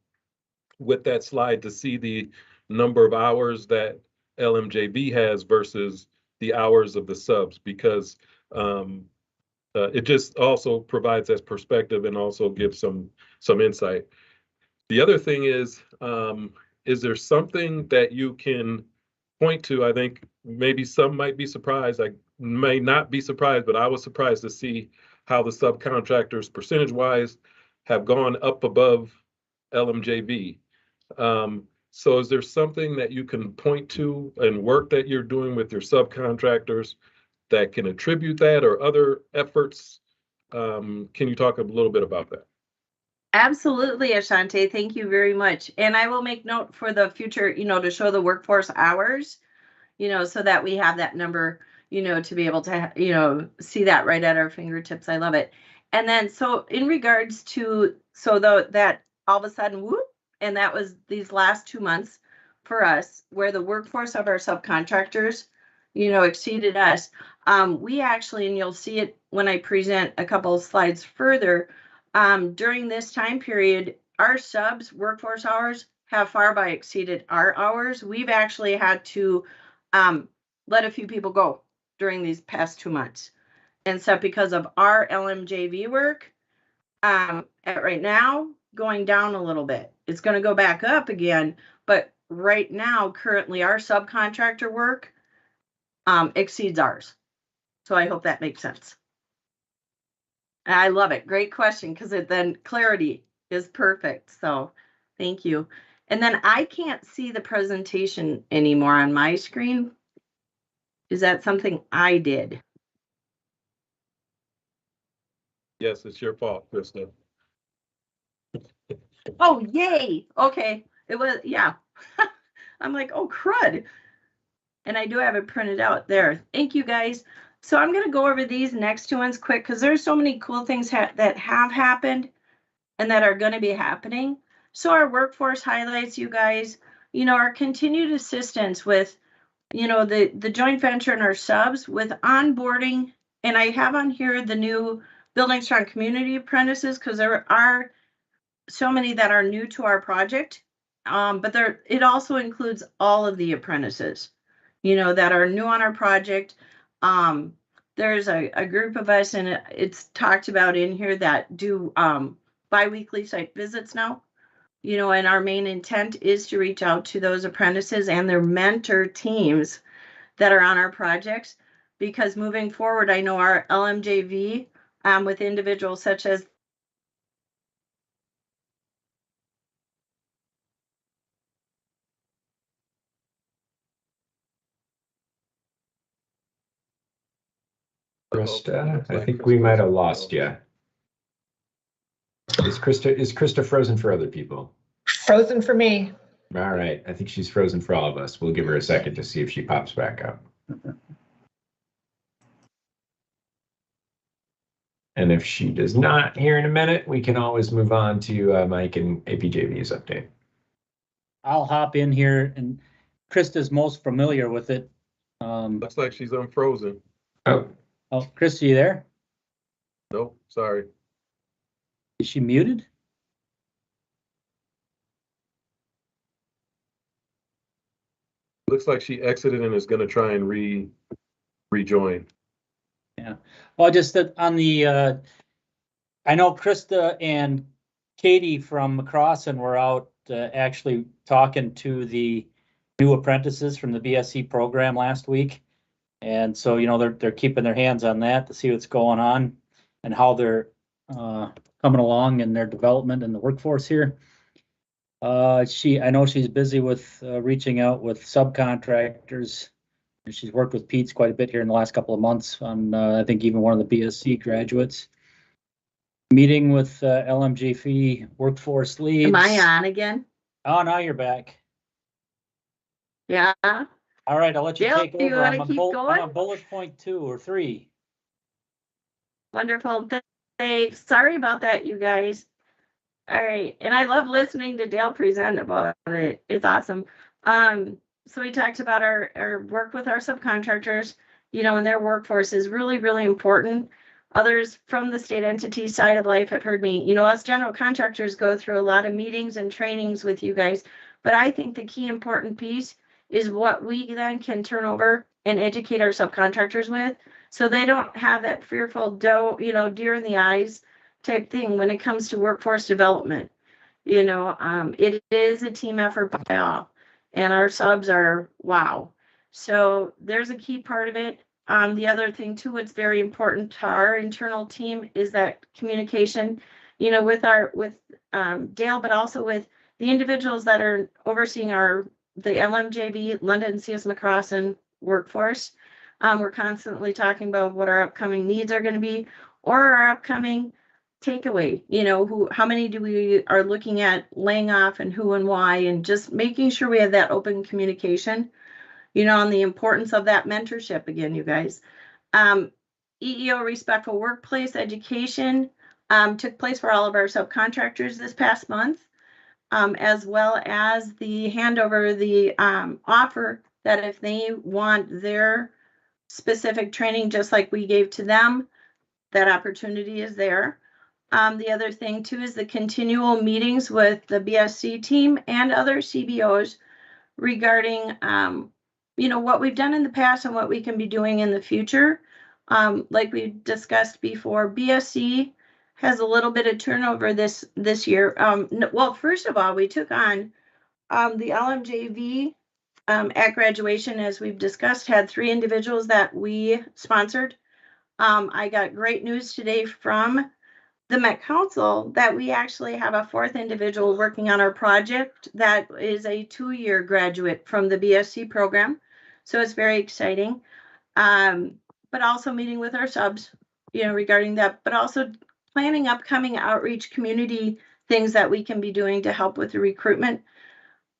with that slide to see the number of hours that LMJV has versus the hours of the subs, because it just also provides that perspective and also gives some insight. The other thing is there something that you can point to? I think maybe some might be surprised. I may not be surprised, but I was surprised to see how the subcontractors percentage-wise have gone up above LMJV. So is there something that you can point to and work that you're doing with your subcontractors that can attribute that, or other efforts? Can you talk a little bit about that? Absolutely, Ashante. Thank you very much. And I will make note for the future, to show the workforce hours, so that we have that number, to be able to, see that right at our fingertips. I love it. And then, so in regards to, that all of a sudden, whoop, and that was these last 2 months for us, where the workforce of our subcontractors, exceeded us. We actually, and you'll see it when I present a couple of slides further, during this time period, our subs workforce hours have far by exceeded our hours. We've actually had to let a few people go during these past 2 months. And so because of our LMJV work, at right now, going down a little bit. It's going to go back up again, but right now, currently, our subcontractor work exceeds ours. So I hope that makes sense. And I love it. Great question, because then clarity is perfect. So thank you. And then I can't see the presentation anymore on my screen. Is that something I did? Yes, it's your fault, Christa. Oh, yay. Okay. It was, yeah. I'm like, oh, crud. And I do have it printed out there. Thank you, guys. So I'm going to go over these next two ones quick, because there's so many cool things that have happened and that are going to be happening. So our workforce highlights, you guys, our continued assistance with, the joint venture and our subs with onboarding. And I have on here the new Building Strong Community Apprentices, because there are so many that are new to our project, but it also includes all of the apprentices, that are new on our project. There's a group of us, and it's talked about in here, that do bi-weekly site visits now. You know, and our main intent is to reach out to those apprentices and their mentor teams that are on our projects, because moving forward, I know our LMJV with individuals such as Christa, I think we might have lost you. Is Christa frozen for other people? Frozen for me. All right, I think she's frozen for all of us. We'll give her a second to see if she pops back up. And if she does not here in a minute, we can always move on to Mike and APJV's update. I'll hop in here, and Krista's most familiar with it. Looks like she's unfrozen. Oh, Krista, you there? Nope, sorry. Is she muted? Looks like she exited and is going to try and rejoin. Yeah. Well, just that on the, I know Christa and Katie from McCrossin were out actually talking to the new apprentices from the BSc program last week. And so, you know, they're keeping their hands on that to see what's going on and how they're coming along in their development in the workforce here. I know she's busy with reaching out with subcontractors. She's worked with Pete's quite a bit here in the last couple of months on, I think, even one of the BSc graduates. Meeting with LMJV workforce leads. Am I on again? Oh, now you're back. Yeah. All right, I'll let you Dale, take do you over. wanna I'm on keep going? I'm on bullet point 2 or 3. Wonderful. Thanks. Sorry about that, you guys. All right. And I love listening to Dale present about it. It's awesome. So we talked about our work with our subcontractors, you know, and their workforce is really, really important. Others from the state entity side of life have heard me, you know, us general contractors go through a lot of meetings and trainings with you guys. But I think the key important piece is what we then can turn over and educate our subcontractors with, so they don't have that fearful deer in the eyes type thing when it comes to workforce development. You know, it is a team effort by all, and our subs are wow. So there's a key part of it. The other thing too, what's very important to our internal team is that communication, you know, with Dale, but also with the individuals that are overseeing the LMJV, London, CS McCrossin workforce. We're constantly talking about what our upcoming needs are going to be, or our upcoming takeaway, you know, how many do we are looking at laying off and who and why, and just making sure we have that open communication, you know, on the importance of that mentorship again, you guys. EEO respectful workplace education took place for all of our subcontractors this past month, as well as the handover, the offer that if they want their specific training, just like we gave to them, that opportunity is there. The other thing too is the continual meetings with the BSc team and other CBOs regarding, you know, what we've done in the past and what we can be doing in the future. Like we discussed before, BSc has a little bit of turnover this year. Well, first of all, we took on the LMJV at graduation, as we've discussed, had 3 individuals that we sponsored. I got great news today from the Met Council that we actually have a 4th individual working on our project that is a 2-year graduate from the BSc program. So it's very exciting. But also meeting with our subs, you know, regarding that, but also planning upcoming outreach community things that we can be doing to help with the recruitment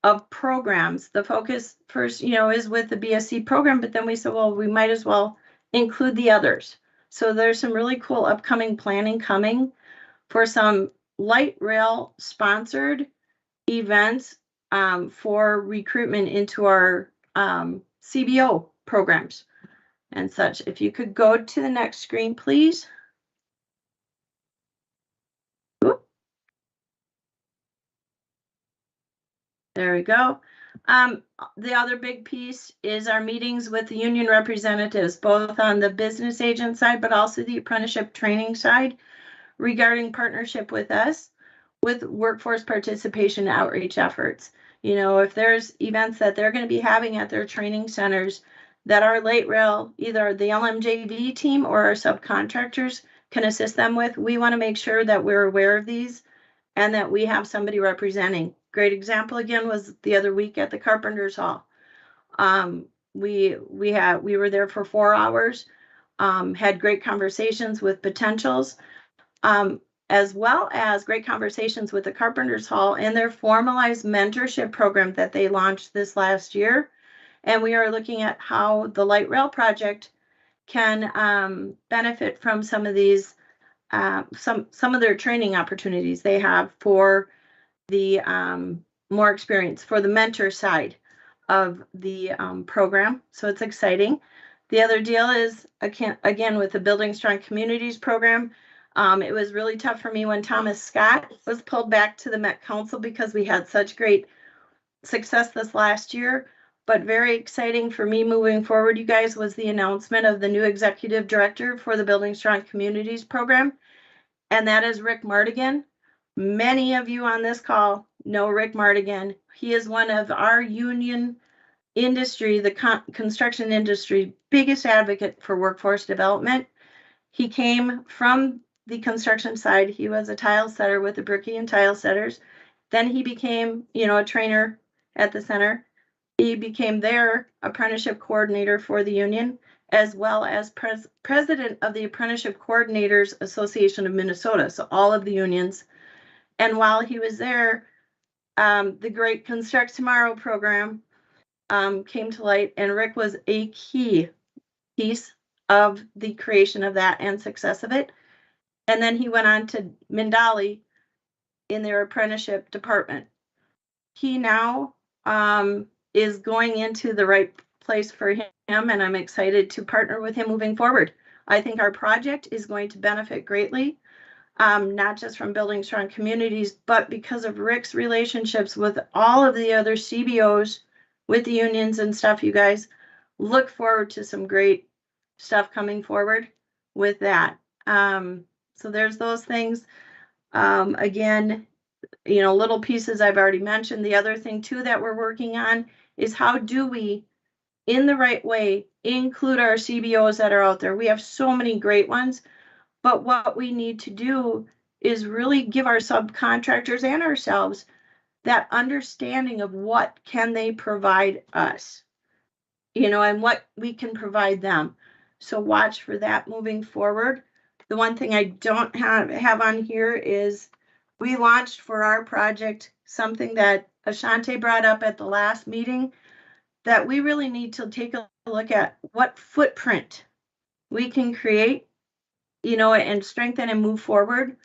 of programs. The focus first, you know, is with the BSc program, but then we said, well, we might as well include the others. So there's some really cool upcoming planning coming for some light rail sponsored events for recruitment into our CBO programs and such. If you could go to the next screen, please. There we go. The other big piece is our meetings with the union representatives, both on the business agent side, but also the apprenticeship training side regarding partnership with us. with workforce participation outreach efforts. You know, if there's events that they're going to be having at their training centers that our light rail, either the LMJV team or our subcontractors can assist them with, we want to make sure that we're aware of these and that we have somebody representing. Great example again was the other week at the Carpenters Hall. We were there for 4 hours, had great conversations with potentials, as well as great conversations with the Carpenters Hall and their formalized mentorship program that they launched this last year. And we are looking at how the light rail project can benefit from some of these, some of their training opportunities they have for the more experience, for the mentor side of the program. So it's exciting. The other deal is, again, with the Building Strong Communities program, it was really tough for me when Thomas Scott was pulled back to the Met Council because we had such great success this last year. But very exciting for me moving forward, you guys, was the announcement of the new executive director for the Building Strong Communities program, and that is Rick Martigan. Many of you on this call know Rick Martigan. He is one of our union industry, the construction industry, biggest advocate for workforce development. He came from the construction side. He was a tile setter with the Brookian Tile Setters. Then he became, a trainer at the center. He became their apprenticeship coordinator for the union, as well as president of the Apprenticeship Coordinators Association of Minnesota, so all of the unions. And while he was there, the great Construct Tomorrow program came to light, and Rick was a key piece of the creation of that and success of it. And then he went on to Mindali in their apprenticeship department. He now is going into the right place for him, and I'm excited to partner with him moving forward. I think our project is going to benefit greatly, not just from Building Strong Communities, but because of Rick's relationships with all of the other CBOs, with the unions and stuff. You guys look forward to some great stuff coming forward with that. So there's those things. Again, little pieces I've already mentioned. The other thing too that we're working on is how do we, in the right way, include our CBOs that are out there. We have so many great ones, but what we need to do is really give our subcontractors and ourselves that understanding of what can they provide us, and what we can provide them. So watch for that moving forward. The one thing I don't have on here is we launched for our project something that Ashante brought up at the last meeting, that we really need to take a look at what footprint we can create, and strengthen and move forward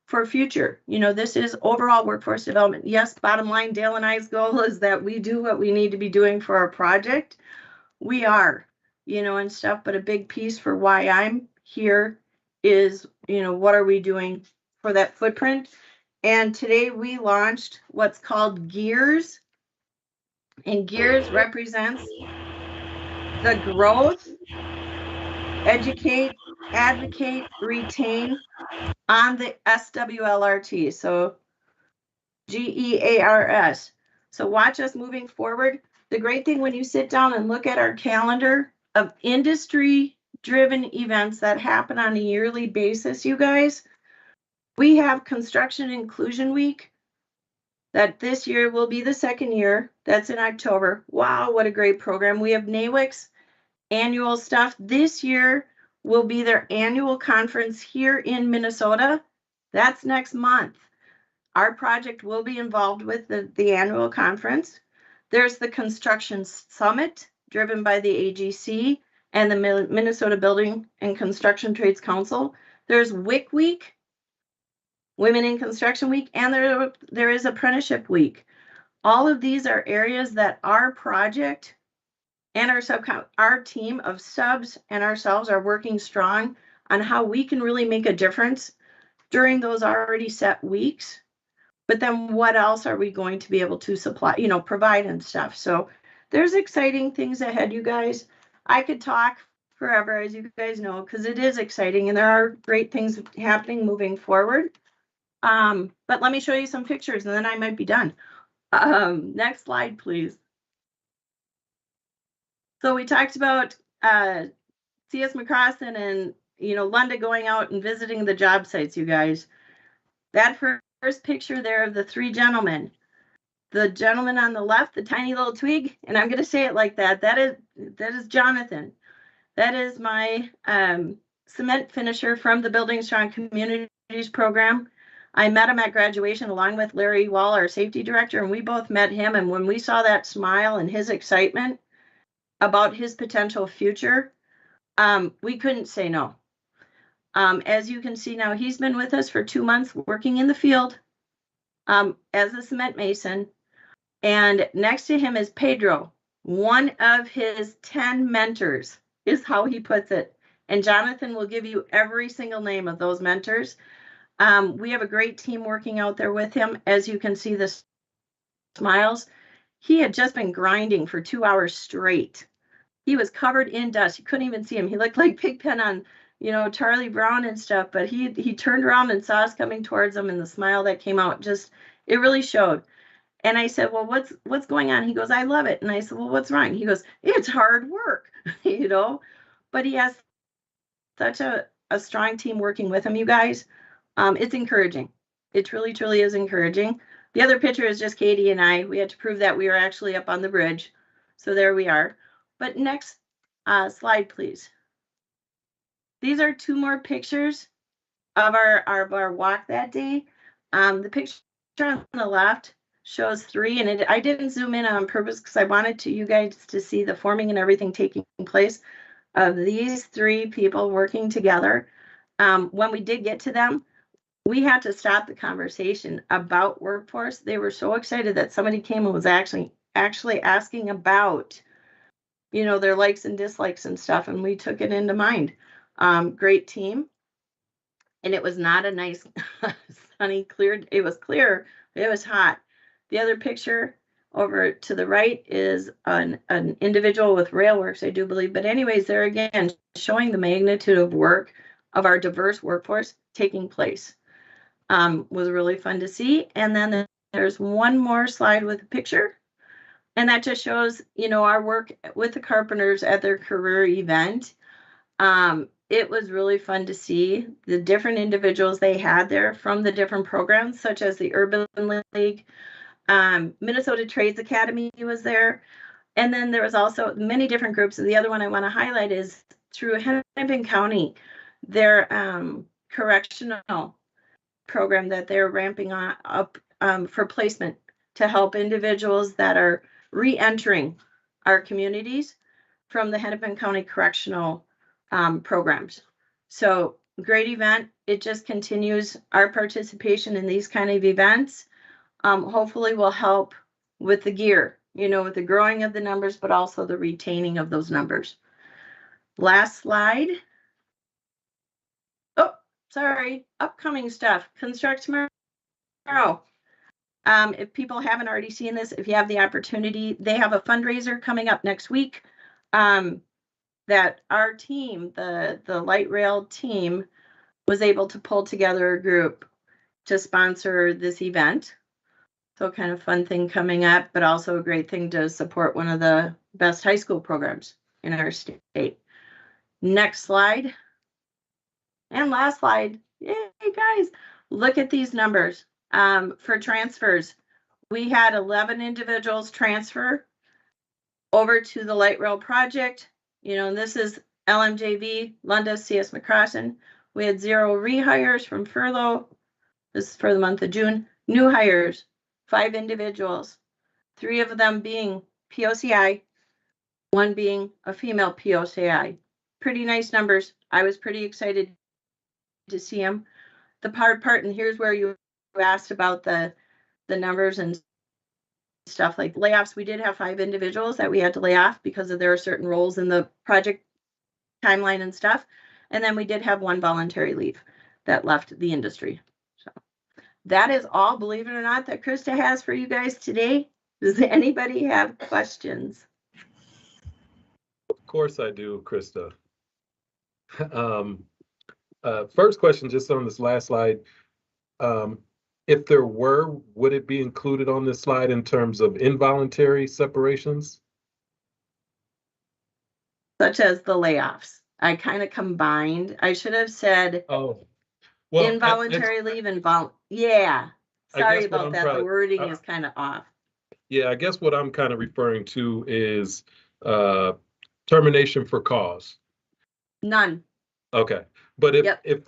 for future. This is overall workforce development. Yes, bottom line, Dale and I's goal is that we do what we need to be doing for our project. We are, and stuff, but a big piece for why I'm here is, what are we doing for that footprint? And today we launched what's called GEARS, and GEARS represents the growth, educate, advocate, retain on the SWLRT. So GEARS. So watch us moving forward. The great thing when you sit down and look at our calendar of industry-driven events that happen on a yearly basis, you guys, we have Construction Inclusion Week that this year will be the second year. That's in October. Wow, what a great program. We have NAWIC's annual stuff. This year will be their annual conference here in Minnesota. That's next month. Our project will be involved with the annual conference. There's the Construction Summit driven by the AGC and the Minnesota Building and Construction Trades Council. There's WIC Week, Women in Construction Week, and there is Apprenticeship Week. All of these are areas that our project and our team of subs and ourselves are working strong on how we can really make a difference during those already set weeks. But then what else are we going to be able to supply, provide and stuff. So there's exciting things ahead, you guys. I could talk forever, as you guys know, because it is exciting and there are great things happening moving forward. But let me show you some pictures and then I might be done. Next slide, please. So we talked about CS McCrossin and, you know, Lunda going out and visiting the job sites, you guys. That first picture there of the three gentlemen. The gentleman on the left, the tiny little twig, and I'm going to say it like that. That is Jonathan. That is my cement finisher from the Building Strong Communities program. I met him at graduation along with Larry Wall, our safety director, and we both met him. And when we saw that smile and his excitement about his potential future, we couldn't say no. As you can see now, he's been with us for 2 months working in the field as a cement mason. And next to him is Pedro, one of his 10 mentors, is how he puts it. And Jonathan will give you every single name of those mentors. We have a great team working out there with him. As you can see, the smiles. He had just been grinding for 2 hours straight. He was covered in dust. You couldn't even see him. He looked like Pigpen on, you know, Charlie Brown and stuff. But he turned around and saw us coming towards him, and the smile that came out, just, it really showed. And I said, well, what's going on? He goes, I love it. And I said, well, what's wrong? He goes, it's hard work, you know, but he has such a strong team working with him, you guys. It's encouraging. It truly, truly is encouraging. The other picture is just Katie and I. We had to prove that we were actually up on the bridge. So there we are. But next slide, please. These are 2 more pictures of our walk that day. The picture on the left shows 3, and I didn't zoom in on purpose because I wanted you guys to see the forming and everything taking place of these 3 people working together. When we did get to them, we had to stop the conversation about workforce. They were so excited that somebody came and was actually asking about, you know, their likes and dislikes and stuff, and we took it into mind. Great team. And it was not a nice sunny clear. It was clear. It was hot. The other picture over to the right is an individual with railworks, I do believe. But anyways, there again, showing the magnitude of work of our diverse workforce taking place. Was really fun to see. And then there's one more slide with a picture. And that just shows, you know, our work with the carpenters at their career event. It was really fun to see the different individuals they had there from the different programs, such as the Urban League, Minnesota Trades Academy was there. And then there was also many different groups. And the other one I want to highlight is through Hennepin County, their correctional program that they're ramping up for placement to help individuals that are re-entering our communities from the Hennepin County correctional programs. So great event. It just continues our participation in these kind of events. Hopefully will help with the gear, you know, with the growing of the numbers, but also the retaining of those numbers. Last slide. Oh, sorry, upcoming stuff. Construct Tomorrow. If people haven't already seen this, if you have the opportunity, they have a fundraiser coming up next week. That our team, the light rail team, was able to pull together a group to sponsor this event. So kind of fun thing coming up, but also a great thing to support one of the best high school programs in our state. Next slide. And last slide. Yay, guys. Look at these numbers. For transfers, we had 11 individuals transfer over to the light rail project. You know, and this is LMJV, Lunda, CS McCrossin. We had 0 rehires from furlough. This is for the month of June. New hires, 5 individuals, 3 of them being POCI, 1 being a female POCI. Pretty nice numbers. I was pretty excited to see them. The hard part, and here's where you asked about the numbers and stuff like layoffs. We did have 5 individuals that we had to lay off because of there are certain roles in the project timeline and stuff. And then we did have 1 voluntary leave that left the industry. So that is all, believe it or not, that Christa has for you guys today. Does anybody have questions? Of course I do, Christa. First question, just on this last slide. if there were, would it be included on this slide in terms of involuntary separations? Such as the layoffs. I kind of combined. I should have said Oh, well, involuntary leave and yeah. I Sorry guess what about I'm that. trying- The wording is kind of off. yeah, I guess what I'm kind of referring to is termination for cause. None. Okay, but Yep. if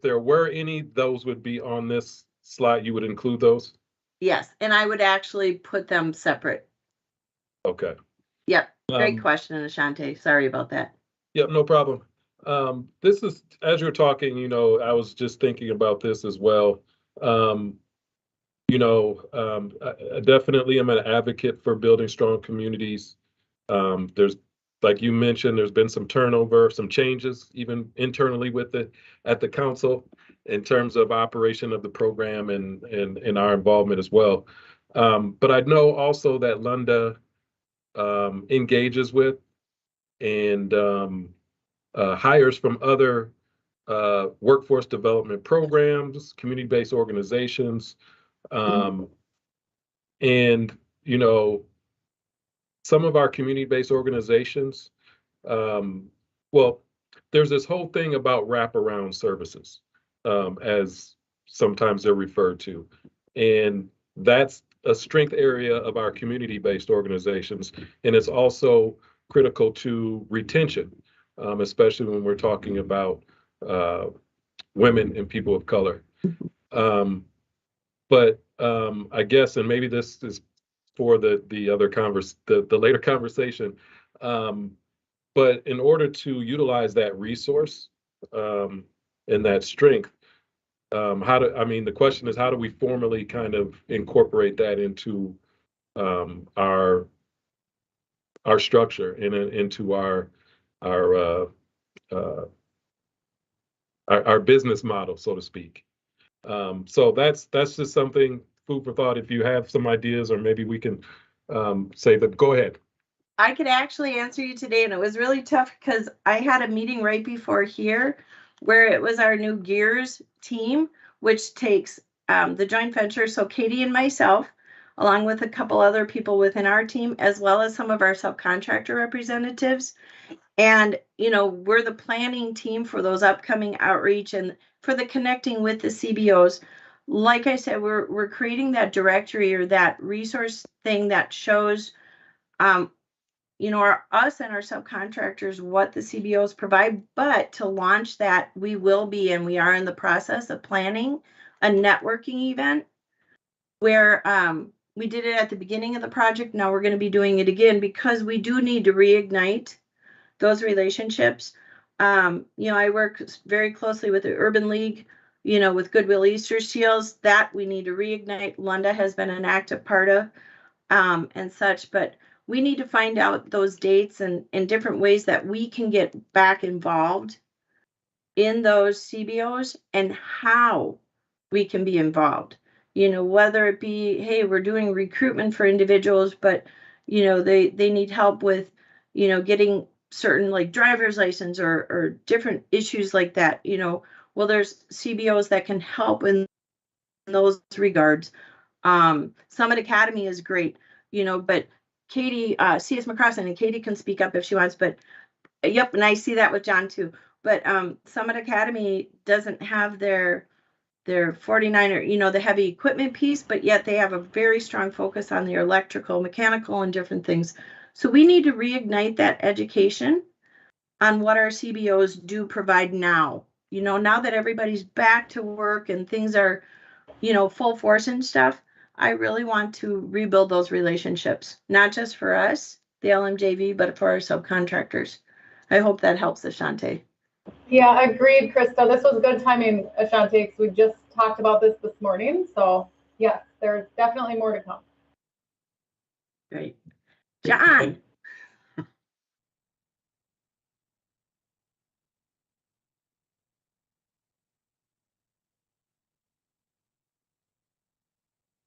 there were any, those would be on this slide. You would include those. Yes, and I would actually put them separate. Okay. Yep. Great question, Ashante. Sorry about that. Yep, no problem. This is, as you're talking, you know, I was just thinking about this as well. You know, I definitely am an advocate for building strong communities. There's, like you mentioned, there's been some turnover, some changes, even internally with it at the council in terms of operation of the program and our involvement as well. But I know also that Lunda engages with and hires from other workforce development programs, community-based organizations. And, you know, some of our community-based organizations, well, there's this whole thing about wraparound services, as sometimes they're referred to. And that's a strength area of our community-based organizations. And it's also critical to retention, especially when we're talking about women and people of color. But I guess, and maybe this is for the later conversation, but in order to utilize that resource and that strength, the question is, how do we formally kind of incorporate that into our structure and into our business model, so to speak. So that's just something, food for thought. If you have some ideas, or maybe we can say that. Go ahead. I could actually answer you today, and it was really tough because I had a meeting right before here where it was our new Gears team, which takes the joint venture. So Katie and myself, along with a couple other people within our team, as well as some of our subcontractor representatives. And, you know, we're the planning team for those upcoming outreach and for the connecting with the CBOs. Like I said, we're creating that directory or that resource thing that shows, you know, us and our subcontractors what the CBOs provide. But to launch that, we will be, and we are in the process of planning a networking event where we did it at the beginning of the project. Now we're going to be doing it again because we do need to reignite those relationships. You know, I work very closely with the Urban League, you know, with Goodwill Easter Seals, that we need to reignite. Lunda has been an active part of and such, but we need to find out those dates and different ways that we can get back involved in those CBOs and how we can be involved. You know, whether it be, hey, we're doing recruitment for individuals, but, you know, they need help with, you know, getting certain like driver's license or different issues like that, you know. Well, there's CBOs that can help in those regards. Summit Academy is great, you know, but Katie, CS McCrossin, and Katie can speak up if she wants, but yep, and I see that with John too. But Summit Academy doesn't have their 49er, you know, the heavy equipment piece, but yet they have a very strong focus on their electrical, mechanical, and different things. So we need to reignite that education on what our CBOs do provide now. You know, now that everybody's back to work and things are, you know, full force and stuff, I really want to rebuild those relationships, not just for us, the LMJV, but for our subcontractors. I hope that helps, Ashante. Yeah, agreed, Christa. This was good timing, Ashante, because we just talked about this morning. So yes, there's definitely more to come. Great. John.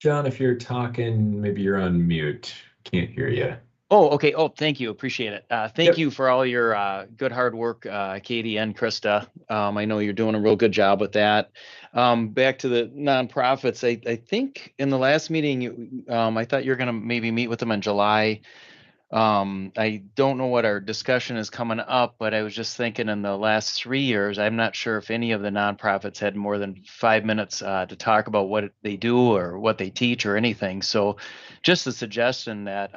John, if you're talking, maybe you're on mute. Can't hear you. Oh, okay. Oh, thank you. Appreciate it. Thank Yep. you for all your good hard work, Katie and Krista. I know you're doing a real good job with that. Back to the nonprofits. I think in the last meeting, I thought you were going to maybe meet with them in July. I don't know what our discussion is coming up, but I was just thinking in the last 3 years, I'm not sure if any of the nonprofits had more than 5 minutes to talk about what they do or what they teach or anything. So just a suggestion that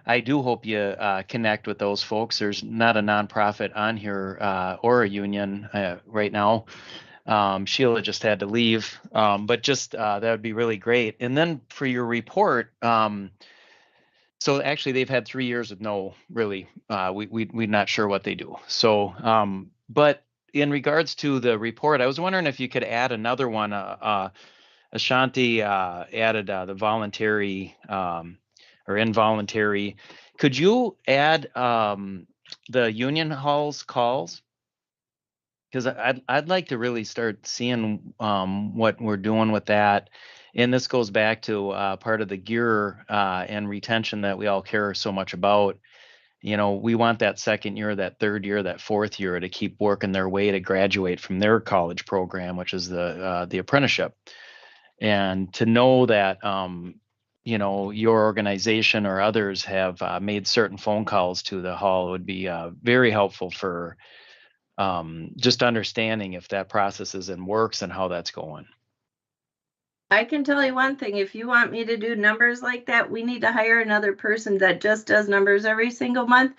I do hope you connect with those folks. There's not a nonprofit on here or a union right now. Sheila just had to leave, but just that would be really great. And then for your report, so actually they've had 3 years of no, really, we're not sure what they do. So, but in regards to the report, I was wondering if you could add another one. Ashanti added the voluntary or involuntary. Could you add the union halls calls? Because I'd like to really start seeing what we're doing with that. And this goes back to part of the gear and retention that we all care so much about. You know, we want that second year, that third year, that fourth year to keep working their way to graduate from their college program, which is the apprenticeship. And to know that, you know, your organization or others have made certain phone calls to the hall would be very helpful for just understanding if that process is in works and how that's going. I can tell you one thing, if you want me to do numbers like that, we need to hire another person that just does numbers every single month.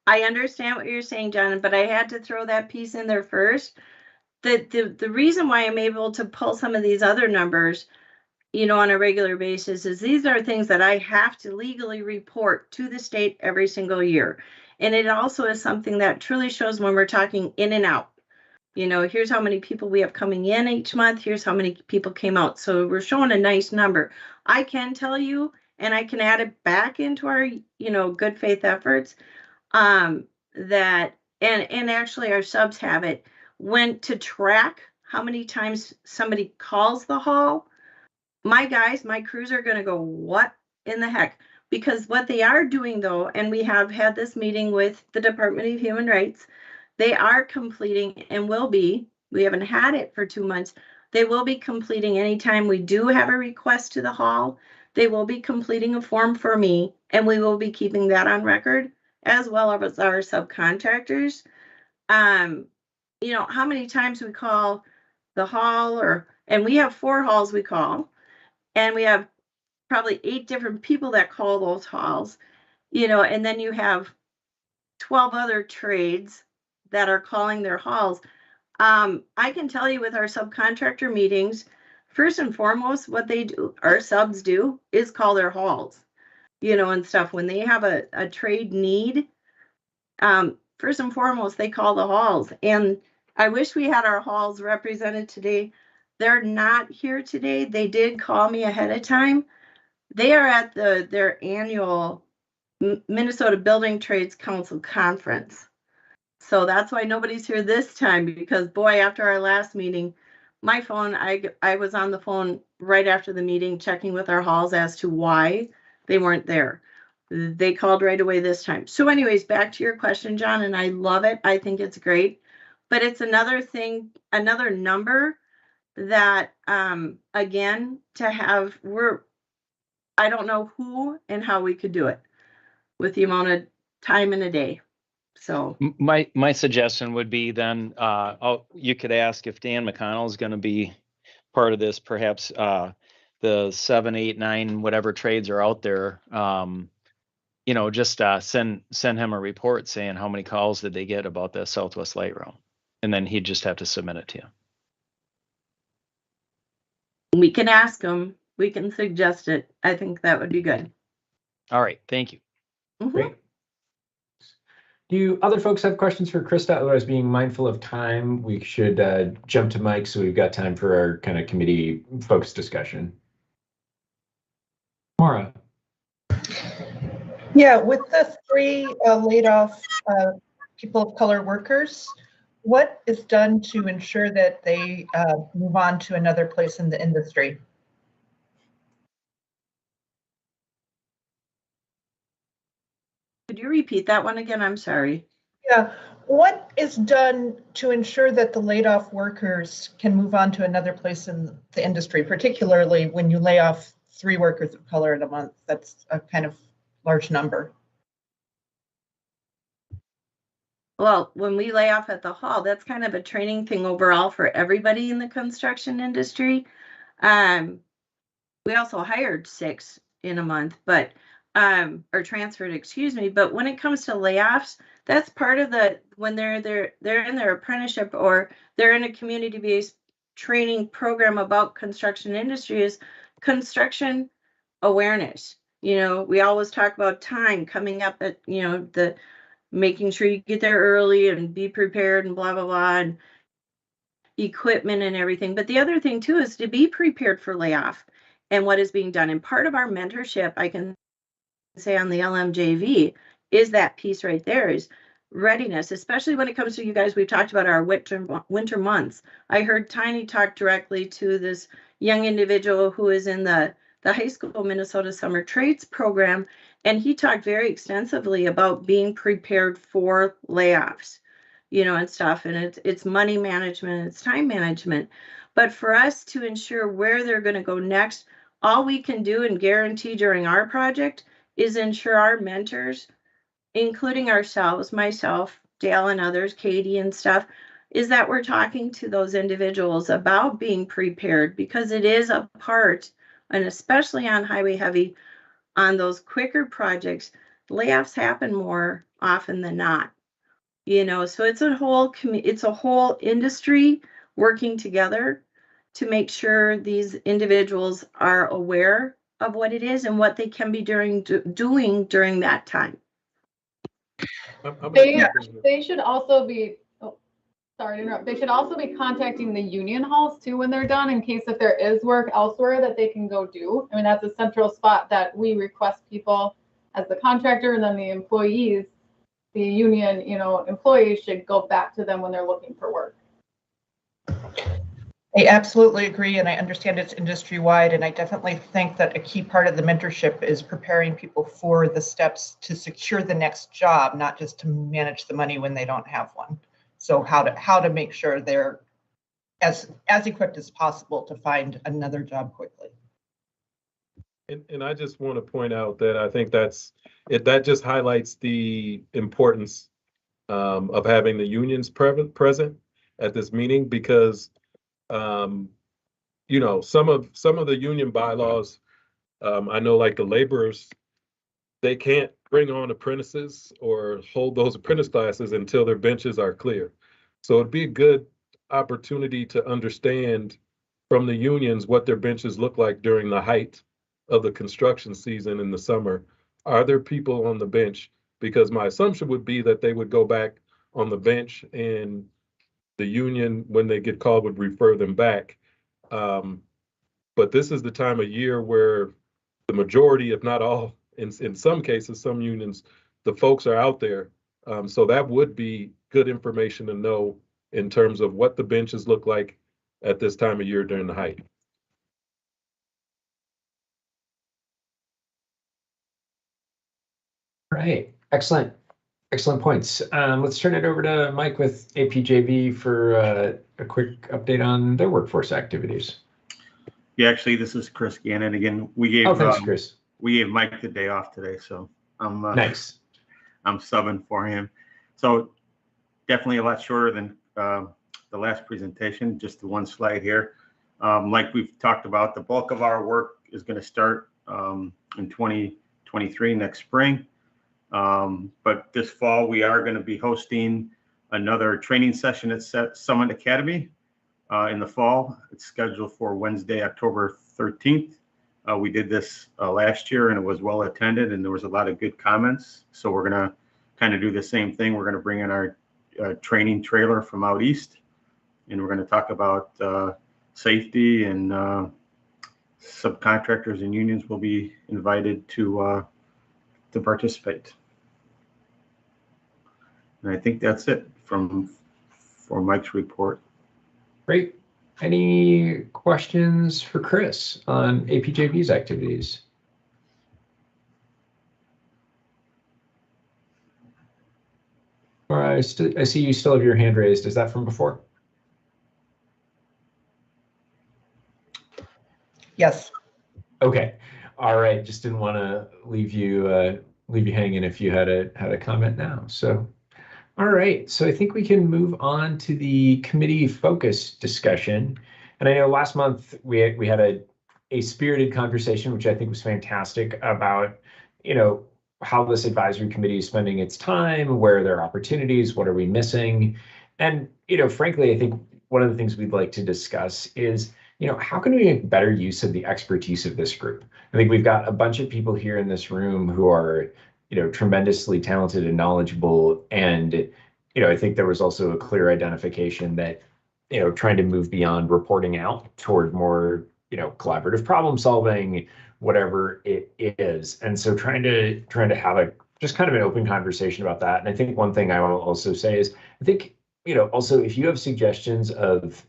I understand what you're saying, John, but I had to throw that piece in there first. The reason why I'm able to pull some of these other numbers, you know, on a regular basis is these are things that I have to legally report to the state every single year. And it also is something that truly shows when we're talking in and out. You know, here's how many people we have coming in each month. Here's how many people came out. So we're showing a nice number. I can tell you, and I can add it back into our, you know, good faith efforts, that, and actually our subs have it, when to track how many times somebody calls the hall. My guys, my crews are going to go, what in the heck? Because what they are doing though, and we have had this meeting with the Department of Human Rights, they are completing and will be, we haven't had it for 2 months, they will be completing anytime we do have a request to the hall, they will be completing a form for me, and we will be keeping that on record, as well as our subcontractors. You know, how many times we call the hall, and we have 4 halls we call, and we have probably 8 different people that call those halls, you know, and then you have 12 other trades that are calling their halls. I can tell you with our subcontractor meetings, first and foremost, what they do, our subs do, is call their halls, you know, and stuff. When they have a trade need, first and foremost, they call the halls. And I wish we had our halls represented today. They're not here today. They did call me ahead of time. They are at their annual Minnesota Building Trades Council conference. So that's why nobody's here this time, because boy, after our last meeting, my phone, I was on the phone right after the meeting checking with our halls as to why they weren't there. They called right away this time. So anyways, back to your question, John, and I love it. I think it's great, but it's another thing, another number that, again, to have, I don't know who and how we could do it with the amount of time in a day. So my suggestion would be then you could ask if Dan McConnell is going to be part of this, perhaps the 7, 8, 9, whatever trades are out there. You know, just send him a report saying how many calls did they get about the Southwest Light Rail, and then he'd just have to submit it to you. We can ask him. We can suggest it. I think that would be good. All right. Thank you. Mm-hmm. Great. Do other folks have questions for Krista? Otherwise, being mindful of time, we should jump to Mike so we've got time for our kind of committee focused discussion. Maura. Yeah, with the 3 laid off people of color workers, what is done to ensure that they move on to another place in the industry? Could you repeat that one again? I'm sorry. Yeah. What is done to ensure that the laid off workers can move on to another place in the industry, particularly when you lay off 3 workers of color in a month? That's a kind of large number. Well, when we lay off at the hall, that's kind of a training thing overall for everybody in the construction industry. We also hired 6 in a month, but or transferred, excuse me. But when it comes to layoffs, that's part of the when they're in their apprenticeship or they're in a community-based training program about construction industry is construction awareness. You know, we always talk about time coming up at, you know, the making sure you get there early and be prepared and blah, blah, blah, and equipment and everything. But the other thing too is to be prepared for layoff and what is being done. And part of our mentorship, I can say on the LMJV, is that piece right there is readiness, especially when it comes to you guys. We've talked about our winter months. I heard Toney talk directly to this young individual who is in the high school Minnesota Summer Trades program, and he talked very extensively about being prepared for layoffs, you know, and stuff. And it's money management, it's time management. But for us to ensure where they're going to go next, all we can do and guarantee during our project is ensure our mentors, including ourselves, myself, Dale and others, Katie and stuff, is that we're talking to those individuals about being prepared, because it is a part, and especially on highway heavy, on those quicker projects, layoffs happen more often than not. You know, so it's a whole industry working together to make sure these individuals are aware of what it is and what they can be doing during that time. They should also be, sorry to interrupt, they should also be contacting the union halls too when they're done, in case if there is work elsewhere that they can go do. I mean, that's a central spot that we request people as the contractor, and then the employees, the union, you know, employees should go back to them when they're looking for work. I absolutely agree, and I understand it's industry-wide, and I definitely think that a key part of the mentorship is preparing people for the steps to secure the next job, not just to manage the money when they don't have one. So how to make sure they're as equipped as possible to find another job quickly. And I just want to point out that I think that just highlights the importance of having the unions present at this meeting, because you know, some of the union bylaws, I know, like the laborers, they can't bring on apprentices or hold those apprentice classes until their benches are clear. So it'd be a good opportunity to understand from the unions what their benches look like during the height of the construction season in the summer. Are there people on the bench? Because my assumption would be that they would go back on the bench, and the union, when they get called, would refer them back. But this is the time of year where the majority, if not all, in some cases, some unions, the folks are out there. So that would be good information to know in terms of what the benches look like at this time of year during the height. Right, excellent points. Let's turn it over to Mike with APJV for a quick update on their workforce activities. Yeah, actually, this is Chris Gannon again. We gave thanks, Chris. We gave Mike the day off today, so I'm nice. I'm subbing for him. So definitely a lot shorter than the last presentation. Just the one slide here. Like we've talked about, the bulk of our work is going to start in 2023 next spring. But this fall, we are going to be hosting another training session at Summit Academy in the fall. It's scheduled for Wednesday, October 13th. We did this last year, and it was well attended, and there was a lot of good comments. So we're going to kind of do the same thing. We're going to bring in our training trailer from out east, and we're going to talk about safety, and subcontractors and unions will be invited to participate. And I think that's it for Mike's report. Great. Any questions for Chris on APJV's activities? Laura, I see you still have your hand raised. Is that from before? Yes. Okay. All right. Just didn't want to leave you hanging if you had a comment now. So, all right. So I think we can move on to the committee focus discussion. And I know last month we had a spirited conversation, which I think was fantastic, about, you know, how this advisory committee is spending its time, where there are opportunities, what are we missing? And, you know, frankly, I think one of the things we'd like to discuss is, you know, how can we make better use of the expertise of this group? I think we've got a bunch of people here in this room who are, you know, tremendously talented and knowledgeable. And, you know, I think there was also a clear identification that, you know, trying to move beyond reporting out toward more, you know, collaborative problem solving, whatever it is. And so trying to have just kind of an open conversation about that. And I think one thing I will also say is, I think, you know, also if you have suggestions of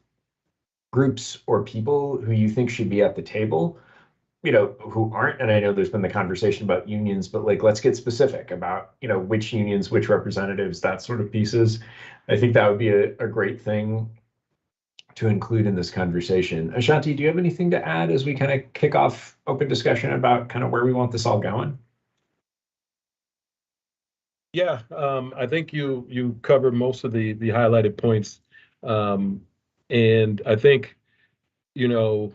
groups or people who you think should be at the table, you know, who aren't, and I know there's been the conversation about unions, but like, let's get specific about, you know, which unions, which representatives, that sort of pieces. I think that would be a great thing to include in this conversation. Ashanti, do you have anything to add as we kind of kick off open discussion about kind of where we want this all going? Yeah, I think you covered most of the highlighted points. And I think, you know,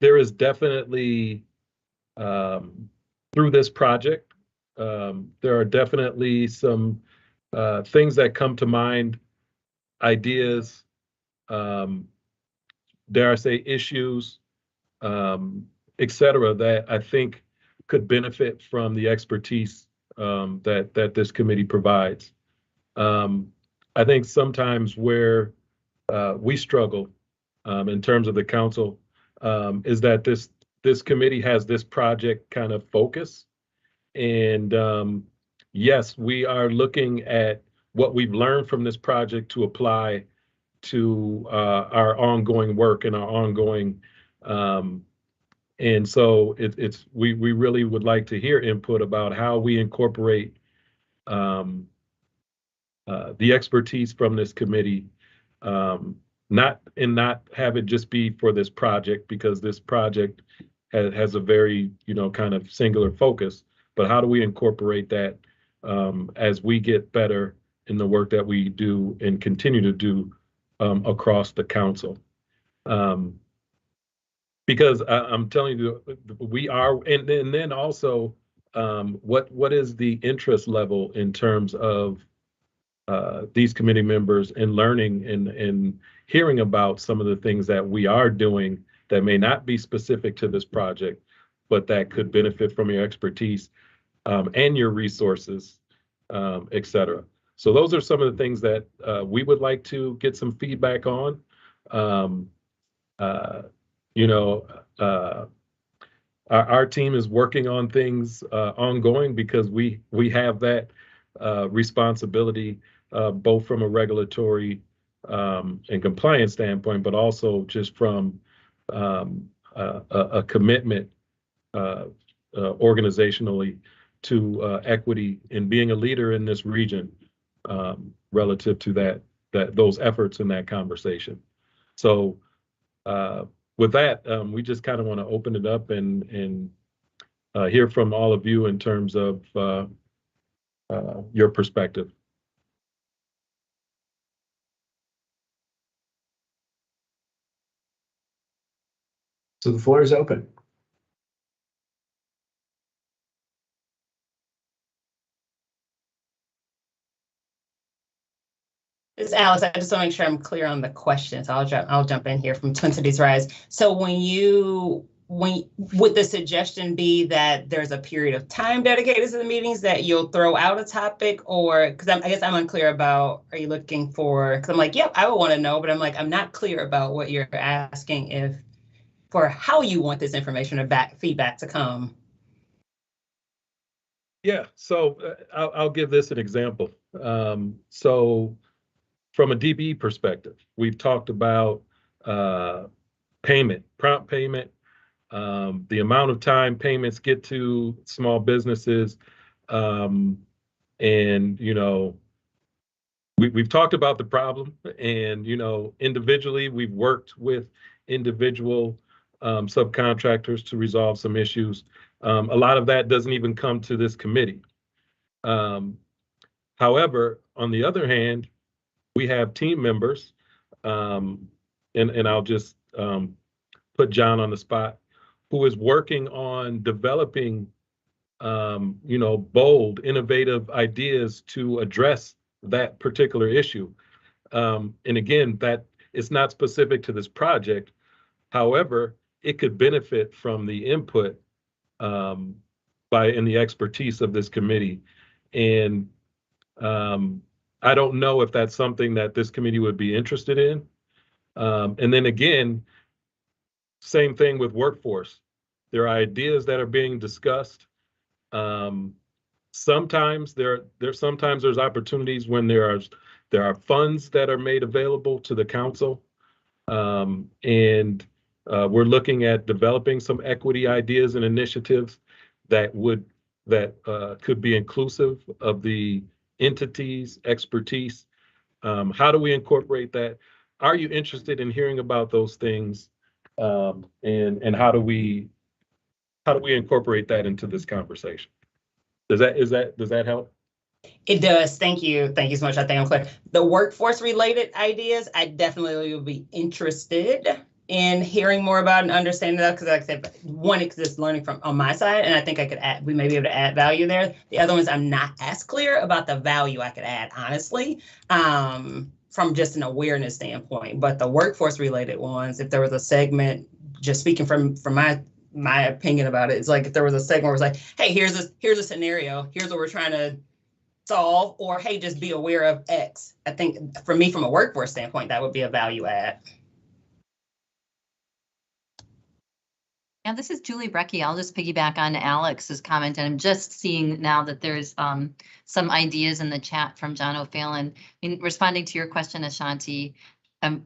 there is definitely, through this project, there are definitely some things that come to mind, ideas, dare I say, issues, et cetera, that I think could benefit from the expertise that this committee provides. I think sometimes where we struggle in terms of the council is that this committee has this project kind of focus. And yes, we are looking at what we've learned from this project to apply to our ongoing work and our ongoing, and so we really would like to hear input about how we incorporate the expertise from this committee, not have it just be for this project, because this project has a very, you know, kind of singular focus, but how do we incorporate that as we get better in the work that we do and continue to do across the council. Because I'm telling you, we are, and then also, what is the interest level in terms of these committee members and learning and hearing about some of the things that we are doing that may not be specific to this project, but that could benefit from your expertise and your resources, et cetera. So those are some of the things that we would like to get some feedback on. You know, our team is working on things ongoing, because we have that responsibility, both from a regulatory and compliance standpoint, but also just from a commitment organizationally to equity and being a leader in this region relative to those efforts in that conversation. So with that, we just kind of want to open it up and hear from all of you in terms of your perspective. So the floor is open. This is Alice. I just want to make sure I'm clear on the questions. I'll jump in here from Twin Cities Rise. So would the suggestion be that there's a period of time dedicated to the meetings that you'll throw out a topic, or because I guess I'm unclear about, are you looking for, because I'm like, yep, I would want to know, but I'm like, I'm not clear about what you're asking for how you want this information or feedback to come. Yeah, so I'll give this an example. So from a DBE perspective, we've talked about payment, prompt payment, the amount of time payments get to small businesses, and, you know, we've talked about the problem, and individually we've worked with individual subcontractors to resolve some issues. A lot of that doesn't even come to this committee. However, on the other hand, we have team members, and I'll just put Jon on the spot, who is working on developing, bold, innovative ideas to address that particular issue. And again, that is not specific to this project. However, it could benefit from the input and the expertise of this committee. And I don't know if that's something that this committee would be interested in. And then again, same thing with workforce. There are ideas that are being discussed. Sometimes there's opportunities when there are funds that are made available to the council, and we're looking at developing some equity ideas and initiatives that could be inclusive of the entities' expertise. How do we incorporate that? Are you interested in hearing about those things? And how do we incorporate that into this conversation? Does that help? It does. Thank you. Thank you so much. I think I'm clear. The workforce related ideas, I definitely would be interested in hearing more about and understanding that, because like I said, one is just learning from on my side, and I think we may be able to add value there. The other ones, I'm not as clear about the value I could add, honestly, from just an awareness standpoint. But the workforce related ones, if there was a segment, just speaking from my opinion about it, it's like if there was a segment where it's like, hey, here's a scenario, here's what we're trying to solve, or hey, just be aware of X. I think for me, from a workforce standpoint, that would be a value add. Yeah, this is Julie Brecky. I'll just piggyback on Alex's comment, and I'm just seeing now that there's some ideas in the chat from John O'Fallon. In responding to your question, Ashanti,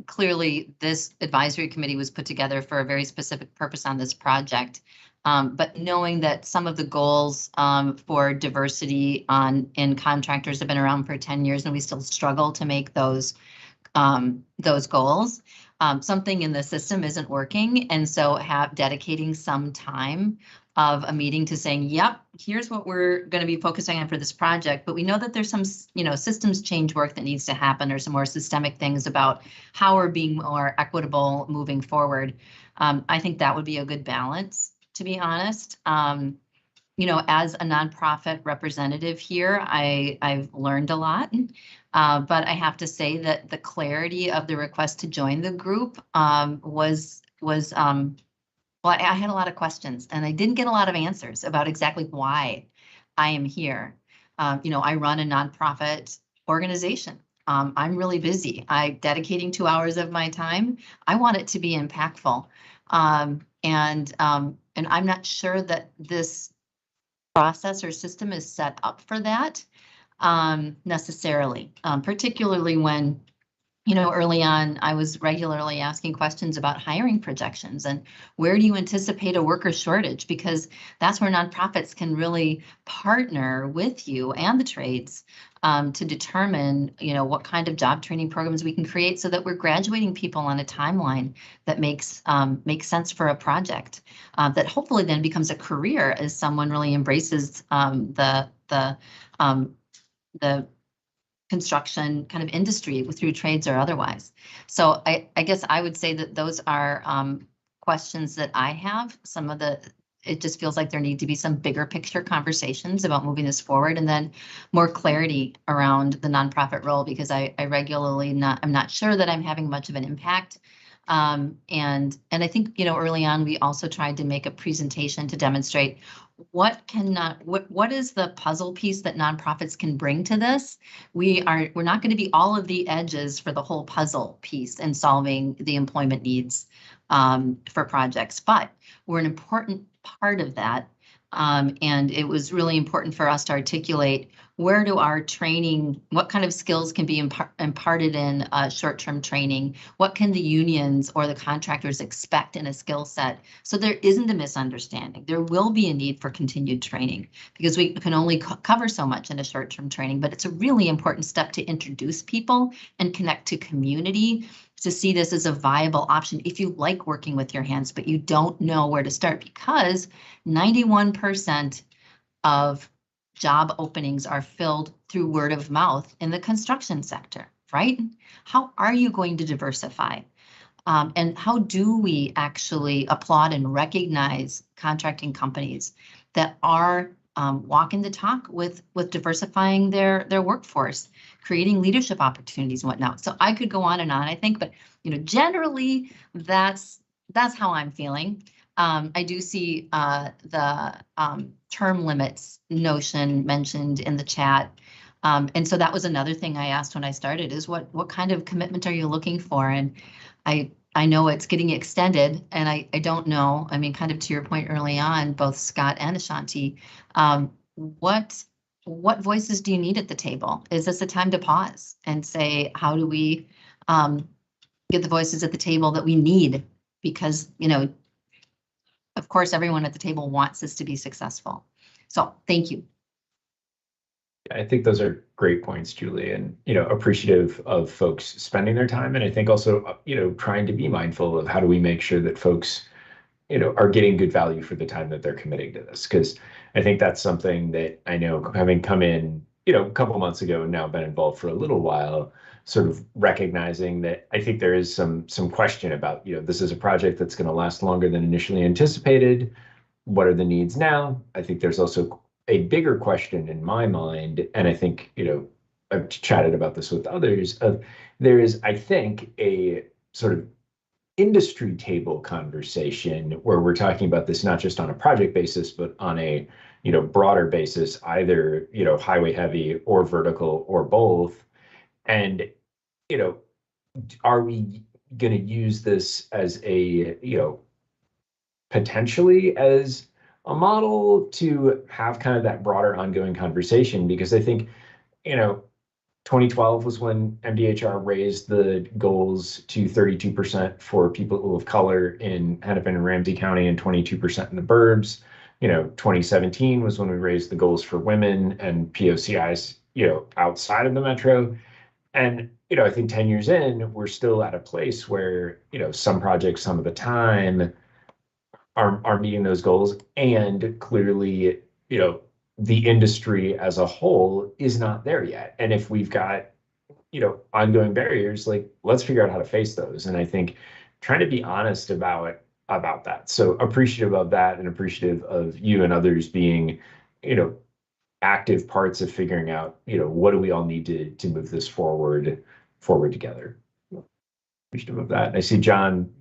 clearly this advisory committee was put together for a very specific purpose on this project. But knowing that some of the goals for diversity in contractors have been around for 10 years, and we still struggle to make those goals. Something in the system isn't working, and so dedicating some time of a meeting to saying, yep, here's what we're going to be focusing on for this project, but we know that there's some systems change work that needs to happen, or some more systemic things about how we're being more equitable moving forward. I think that would be a good balance, to be honest. As a nonprofit representative here, I've learned a lot, but I have to say that the clarity of the request to join the group was well, I had a lot of questions, and I didn't get a lot of answers about exactly why I am here. I run a nonprofit organization. I'm really busy. Dedicating 2 hours of my time. I want it to be impactful, and I'm not sure that this process or system is set up for that necessarily, particularly when, early on, I was regularly asking questions about hiring projections and where do you anticipate a worker shortage, because that's where nonprofits can really partner with you and the trades to determine, what kind of job training programs we can create so that we're graduating people on a timeline that makes sense for a project that hopefully then becomes a career as someone really embraces the construction kind of industry through trades or otherwise. So I guess I would say that those are questions that I have. It just feels like there need to be some bigger picture conversations about moving this forward, and then more clarity around the nonprofit role, because I regularly I'm not sure that I'm having much of an impact. And I think, early on, we also tried to make a presentation to demonstrate what is the puzzle piece that nonprofits can bring to this. We're not going to be all of the edges for the whole puzzle piece and solving the employment needs for projects, but we're an important part of that And it was really important for us to articulate where do our training, what kind of skills can be imparted in short-term training? What can the unions or the contractors expect in a skill set? So there isn't a misunderstanding. There will be a need for continued training because we can only cover so much in a short-term training, but it's a really important step to introduce people and connect to community to see this as a viable option if you like working with your hands, but you don't know where to start because 91% of job openings are filled through word of mouth in the construction sector, right? How are you going to diversify? And how do we actually applaud and recognize contracting companies that are walking the talk with diversifying their workforce, creating leadership opportunities and whatnot? So I could go on and on, I think, but generally that's how I'm feeling. I do see the term limits notion mentioned in the chat. And so that was another thing I asked when I started is what kind of commitment are you looking for? And I know it's getting extended and I don't know, I mean, kind of to your point early on, both Scott and Ashanti, what voices do you need at the table? Is this a time to pause and say, how do we get the voices at the table that we need? Because, of course, everyone at the table wants this to be successful. So thank you. I think those are great points, Julie, and, appreciative of folks spending their time. And I think also, trying to be mindful of how do we make sure that folks, are getting good value for the time that they're committing to this. Because I think that's something that I know, having come in, a couple months ago and now been involved for a little while, sort of recognizing that I think there is some question about, this is a project that's going to last longer than initially anticipated. What are the needs now? I think there's also a bigger question in my mind, and I think, I've chatted about this with others, there is, I think, a sort of industry table conversation where we're talking about this not just on a project basis, but on a, broader basis, either, highway heavy or vertical or both. And, are we going to use this as a, potentially as a model to have kind of that broader ongoing conversation? Because I think, 2012 was when MDHR raised the goals to 32% for people of color in Hennepin and Ramsey County and 22% in the burbs. 2017 was when we raised the goals for women and POCIs, outside of the metro. And, I think 10 years in, we're still at a place where, some projects, some of the time are meeting those goals. And clearly, the industry as a whole is not there yet. And if we've got, ongoing barriers, like, let's figure out how to face those. And I think trying to be honest about that. So appreciative of that and appreciative of you and others being, active parts of figuring out, what do we all need to move this forward together. Appreciative of that. And I see John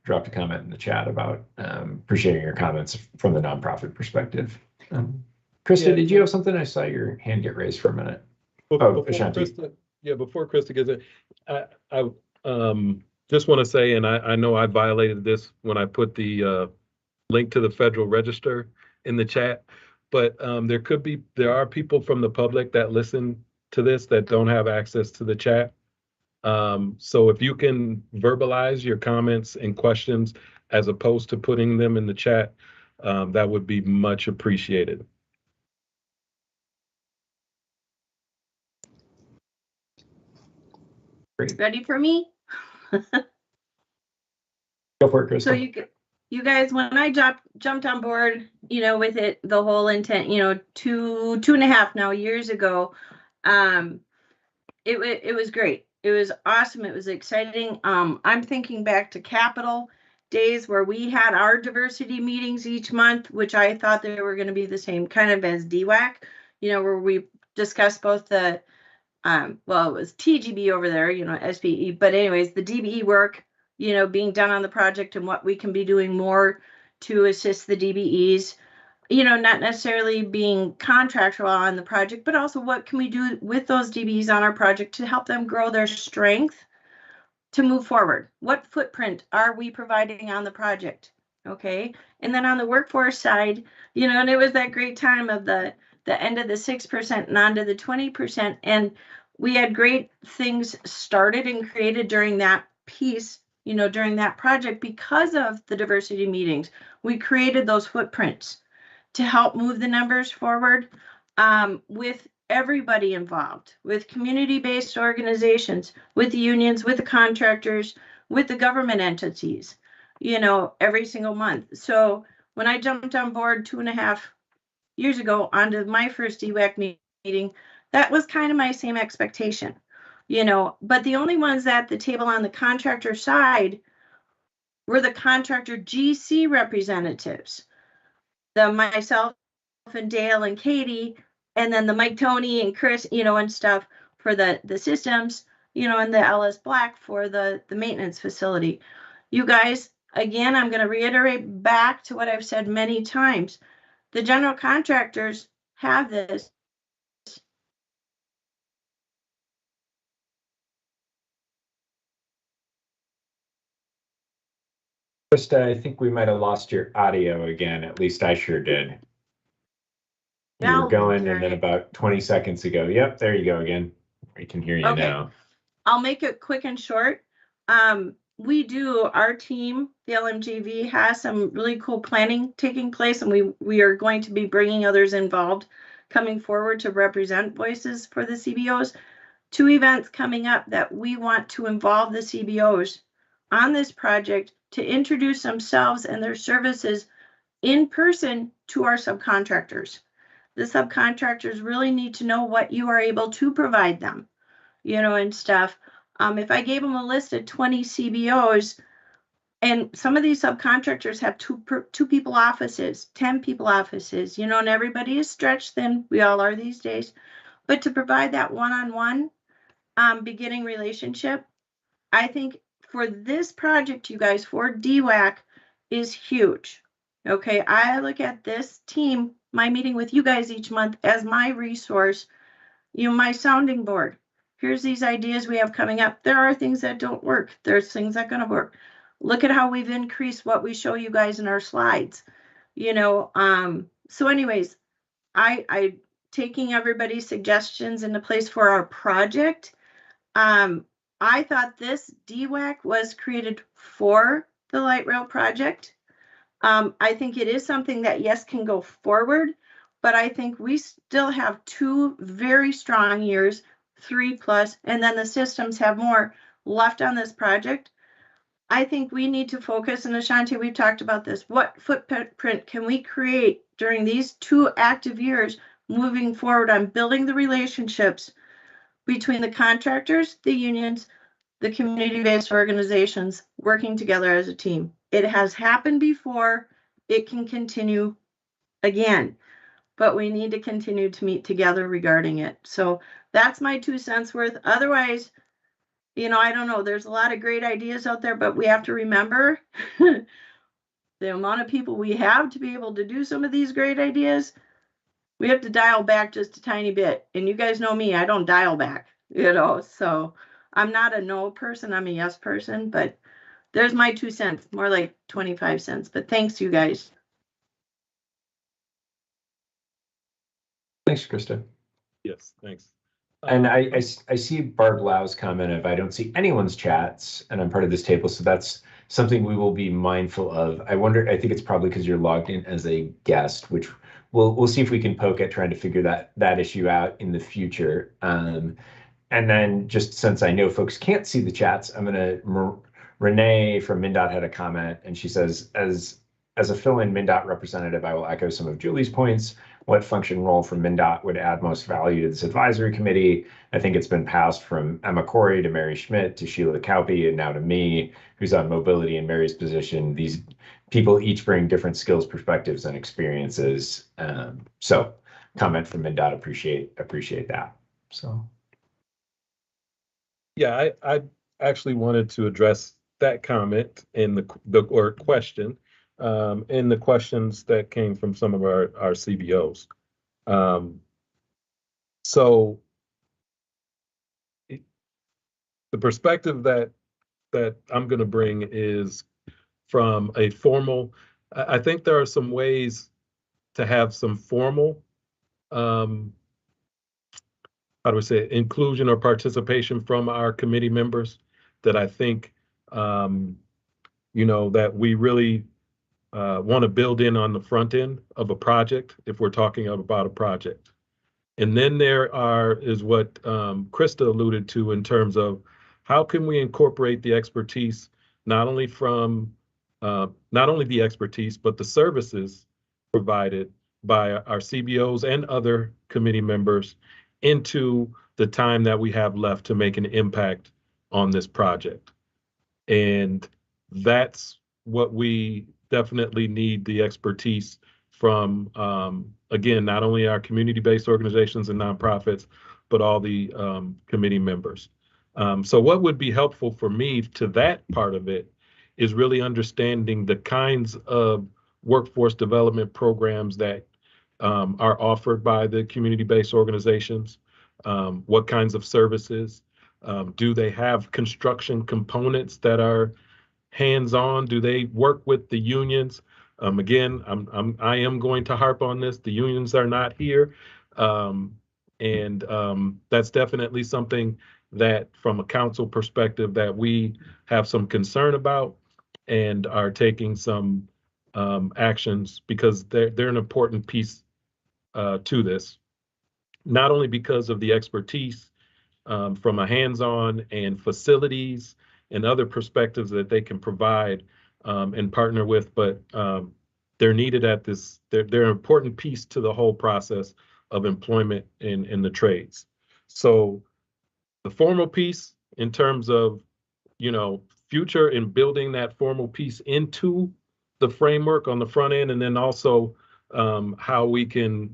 dropped a comment in the chat about appreciating your comments from the nonprofit perspective. Christa, did you have something? I saw your hand get raised for a minute. Ashanti. Before Christa gets it, I just want to say, and I know I violated this when I put the link to the Federal Register in the chat, but there are people from the public that listen to this that don't have access to the chat. So if you can verbalize your comments and questions as opposed to putting them in the chat, that would be much appreciated. Great. Ready for me? Go for it, Christa. So you guys, when I jumped on board, with it, the whole intent, 2.5 years ago, it was great. It was awesome. It was exciting. I'm thinking back to Capitol days where we had our diversity meetings each month, which I thought they were going to be the same kind of as DWAC, where we discussed both the, it was TGB over there, SPE, but anyways, the DBE work, being done on the project and what we can be doing more to assist the DBEs, not necessarily being contractual on the project, but also what can we do with those DBEs on our project to help them grow their strength to move forward? What footprint are we providing on the project? Okay. And then on the workforce side, you know, and it was that great time of the end of the 6% and on to the 20%. And we had great things started and created during that piece, you know, during that project because of the diversity meetings. We created those footprints to help move the numbers forward with everybody involved, with community-based organizations, with the unions, with the contractors, with the government entities, you know, every single month. So when I jumped on board 2.5 years ago onto my first DWAC meeting, that was kind of my same expectation, you know, but the only ones at the table on the contractor side were the contractor GC representatives, myself and Dale and Katie, and then the Mike, Toney and Chris, you know, and stuff for the systems, you know, and the LS Black for the maintenance facility. You guys, again, I'm going to reiterate back to what I've said many times. The general contractors have this. Christa, I think we might have lost your audio again. At least I sure did. You were going, and then about 20 seconds ago. Yep, there you go again. We can hear you now. I'll make it quick and short. Our team, the LMJV, has some really cool planning taking place, and we are going to be bringing others involved coming forward to represent voices for the CBOs. 2 events coming up that we want to involve the CBOs on this project to introduce themselves and their services in person to our subcontractors. The subcontractors really need to know what you are able to provide them, you know, and stuff. If I gave them a list of 20 CBOs, and some of these subcontractors have two people offices, 10 people offices, you know, and everybody is stretched thin. We all are these days. But to provide that one-on-one beginning relationship, I think for this project, you guys, for DWAC is huge. Okay, I look at this team, my meeting with you guys each month, as my resource, you know, my sounding board. Here's these ideas we have coming up. There are things that don't work. There's things that are going to work. Look at how we've increased what we show you guys in our slides, you know. So anyways, I taking everybody's suggestions into place for our project. I thought this DWAC was created for the light rail project. I think it is something that, yes, can go forward, but I think we still have 2 very strong years, 3+, and then the systems have more left on this project. I think we need to focus, and Ashanti, we've talked about this, what footprint can we create during these 2 active years moving forward on building the relationships between the contractors, the unions, the community-based organizations working together as a team. It has happened before. It can continue again, but we need to continue to meet together regarding it. So that's my 2 cents worth. Otherwise, you know, I don't know. There's a lot of great ideas out there, but we have to remember the amount of people we have to be able to do some of these great ideas. We have to dial back just a tiny bit. And you guys know me, I don't dial back, you know, so I'm not a no person, I'm a yes person, but there's my 2 cents, more like 25 cents, but thanks you guys. Thanks, Christa. Yes, thanks. And I see Barb Lau's comment of I don't see anyone's chats, and I'm part of this table, so that's something we will be mindful of. I think it's probably because you're logged in as a guest, which we'll see if we can poke at trying to figure that issue out in the future. And then just since I know folks can't see the chats, I'm gonna Renee from MnDOT had a comment, and she says, as a fill-in MnDOT representative, I will echo some of Julie's points. What function role from MnDOT would add most value to this advisory committee? I think it's been passed from Emma Corey to Mary Schmidt to Sheila Kaupy and now to me, who's on mobility in Mary's position. These people each bring different skills, perspectives, and experiences. So comment from MnDOT, appreciate that. So. Yeah, I actually wanted to address that comment in the question. In the questions that came from some of our CBOs. So the perspective that I'm going to bring is from a formal I think there are some ways to have some formal, how do we say it, inclusion or participation from our committee members that I think, that we really want to build in on the front end of a project if we're talking about a project. And then there is what Christa alluded to in terms of how can we incorporate the expertise, not only the expertise, but the services provided by our CBOs and other committee members into the time that we have left to make an impact on this project. And that's what we definitely need, the expertise from, again, not only our community-based organizations and nonprofits, but all the committee members. So what would be helpful for me to that part of it is really understanding the kinds of workforce development programs that are offered by the community-based organizations, what kinds of services, do they have construction components that are hands-on? Do they work with the unions? Again, I am going to harp on this. The unions are not here. And that's definitely something that from a council perspective that we have some concern about and are taking some actions because they're an important piece to this, not only because of the expertise from a hands-on and facilities and other perspectives that they can provide and partner with, but they're needed at this, they're an important piece to the whole process of employment in the trades. So the formal piece in terms of, future and building that formal piece into the framework on the front end, and then also how we can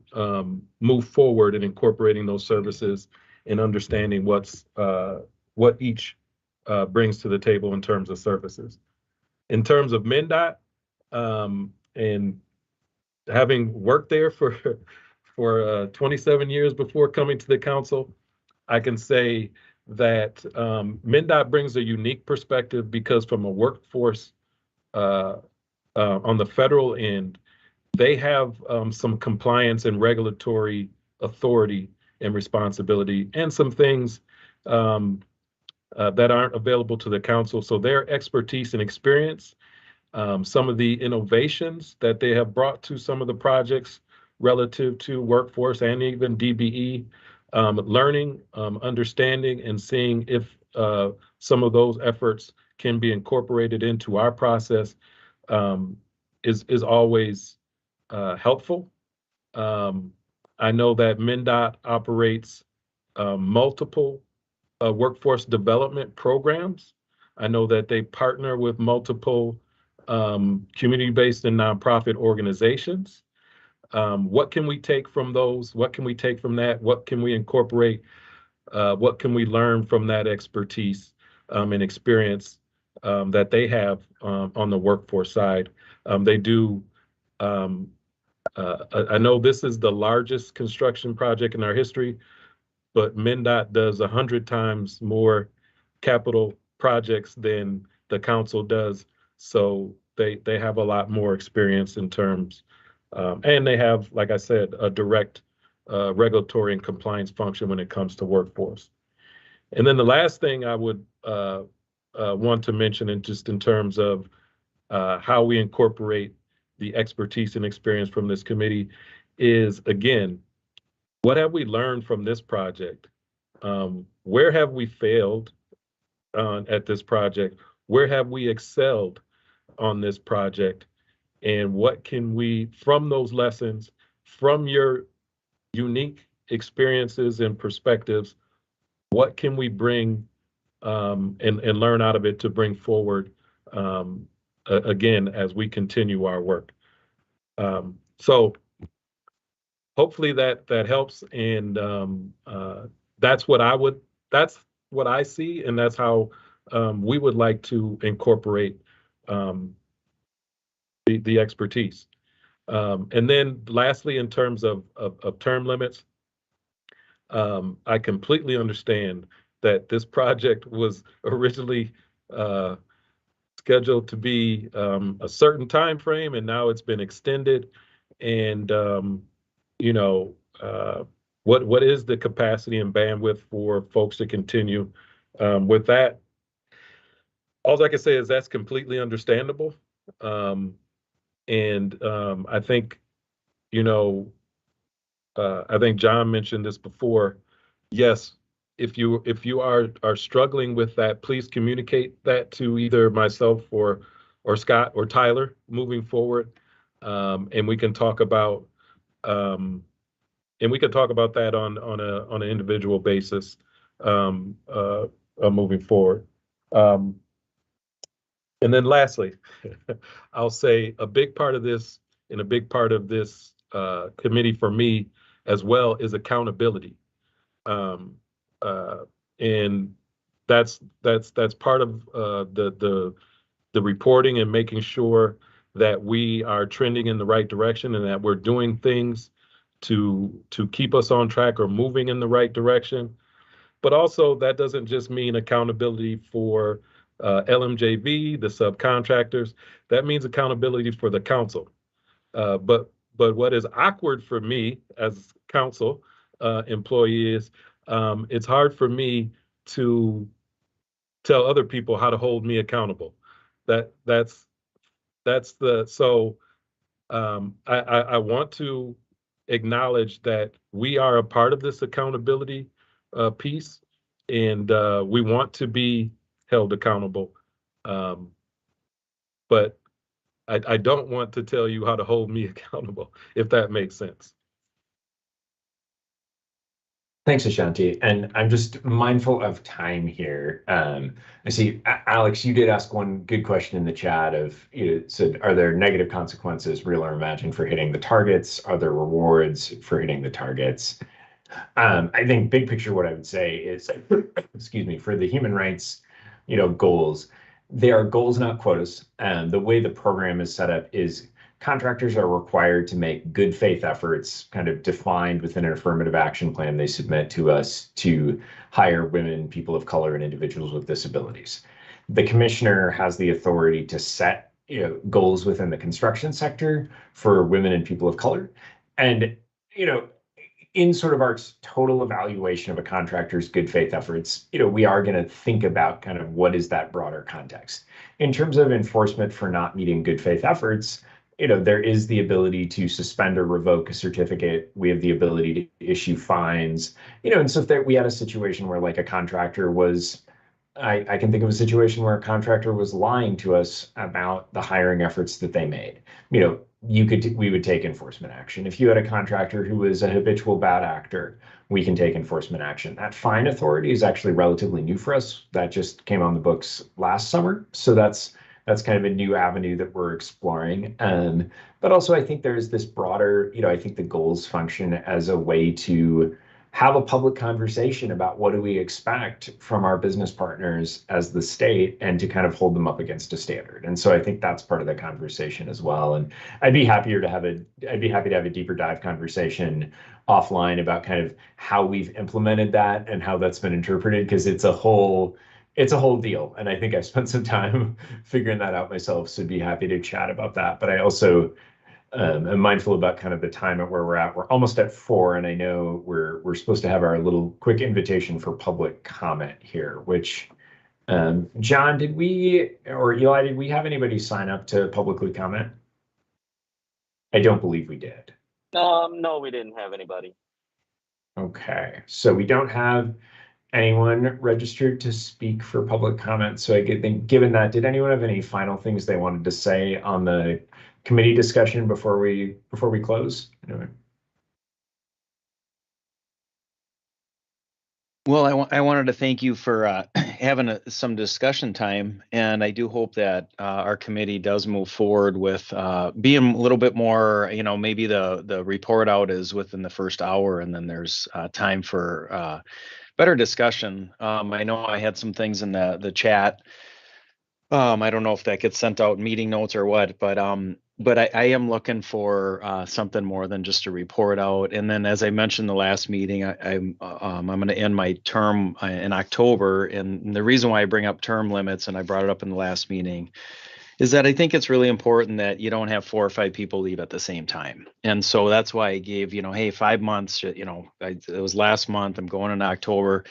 move forward in incorporating those services and understanding what each brings to the table in terms of services. In terms of MnDOT, and having worked there for 27 years before coming to the council, I can say that MnDOT brings a unique perspective because from a workforce on the federal end, they have some compliance and regulatory authority and responsibility and some things that aren't available to the council. So their expertise and experience, some of the innovations that they have brought to some of the projects relative to workforce and even DBE, learning, understanding, and seeing if some of those efforts can be incorporated into our process is always helpful. I know that MnDOT operates multiple workforce development programs. I know that they partner with multiple community-based and nonprofit organizations. What can we take from those? What can we take from that? What can we incorporate? What can we learn from that expertise and experience that they have on the workforce side? They do, I know this is the largest construction project in our history, but MnDOT does 100 times more capital projects than the council does. So they have a lot more experience in terms, and they have, like I said, a direct regulatory and compliance function when it comes to workforce. And then the last thing I would want to mention, and just in terms of how we incorporate the expertise and experience from this committee is, again, what have we learned from this project? Where have we failed at this project? Where have we excelled on this project? And what can we, from those lessons, from your unique experiences and perspectives, what can we bring and learn out of it to bring forward, again, as we continue our work? So hopefully that helps, and that's what I see, and that's how we would like to incorporate the expertise. And then lastly, in terms of term limits, I completely understand that this project was originally scheduled to be a certain time frame, and now it's been extended. And you know, what is the capacity and bandwidth for folks to continue with that? All I can say is that's completely understandable. I think, you know, I think John mentioned this before. Yes, if you are struggling with that, please communicate that to either myself or Scott or Tyler moving forward, and we can talk about that on an individual basis moving forward. And then lastly, I'll say a big part of this committee for me as well is accountability. And that's part of the reporting and making sure that we are trending in the right direction and that we're doing things to keep us on track or moving in the right direction. But also that doesn't just mean accountability for LMJV, the subcontractors. That means accountability for the council. But what is awkward for me as council employee is it's hard for me to tell other people how to hold me accountable. I want to acknowledge that we are a part of this accountability piece, and we want to be held accountable. But I don't want to tell you how to hold me accountable, if that makes sense. Thanks, Ashanti. And I'm just mindful of time here. I see, Alex, you did ask one good question in the chat of, said, are there negative consequences, real or imagined, for hitting the targets? Are there rewards for hitting the targets? I think big picture, what I would say is, excuse me, for the human rights, goals, they are goals, not quotas. The way the program is set up is contractors are required to make good faith efforts kind of defined within an affirmative action plan they submit to us to hire women, people of color, and individuals with disabilities. The commissioner has the authority to set goals within the construction sector for women and people of color. And, in sort of our total evaluation of a contractor's good faith efforts, we are going to think about kind of what is that broader context. In terms of enforcement for not meeting good faith efforts, there is the ability to suspend or revoke a certificate. We have the ability to issue fines, and so if we had a situation where like a contractor was, I can think of a situation where a contractor was lying to us about the hiring efforts that they made. We would take enforcement action. If you had a contractor who was a habitual bad actor, we can take enforcement action. That fine authority is actually relatively new for us. That just came on the books last summer. So that's kind of a new avenue that we're exploring. But also I think there's this broader, I think the goals function as a way to have a public conversation about what do we expect from our business partners as the state and to kind of hold them up against a standard. And so I think that's part of the conversation as well. And I'd be happy to have a deeper dive conversation offline about kind of how we've implemented that and how that's been interpreted, because it's a whole deal. And I think I've spent some time figuring that out myself. So I'd be happy to chat about that. But I also I'm mindful about kind of the time at where we're at. We're almost at 4, and I know we're supposed to have our little quick invitation for public comment here, which John, did we, or Eli, did we have anybody sign up to publicly comment? I don't believe we did. No, we didn't have anybody. Okay, so we don't have anyone registered to speak for public comment. So I think, given that, did anyone have any final things they wanted to say on the committee discussion before we close? Anyway. Well, I wanted to thank you for having some discussion time, and I do hope that our committee does move forward with being a little bit more, maybe the report out is within the first hour, and then there's time for better discussion. I know I had some things in the chat. I don't know if that gets sent out in meeting notes or what, but but I am looking for something more than just a report out. And then, as I mentioned the last meeting, I'm going to end my term in October. And the reason why I bring up term limits, and I brought it up in the last meeting, is that I think it's really important that you don't have 4 or 5 people leave at the same time. And so that's why I gave, hey, 5 months, it was last month, I'm going in October.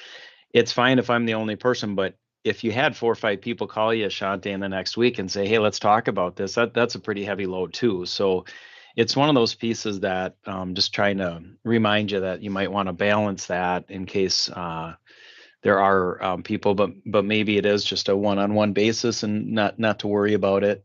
It's fine if I'm the only person, but if you had 4 or 5 people call you, Shante, in the next week and say, hey, let's talk about this, that's a pretty heavy load too. So it's one of those pieces that just trying to remind you that you might want to balance that in case there are people, but maybe it is just a one-on-one basis and not to worry about it.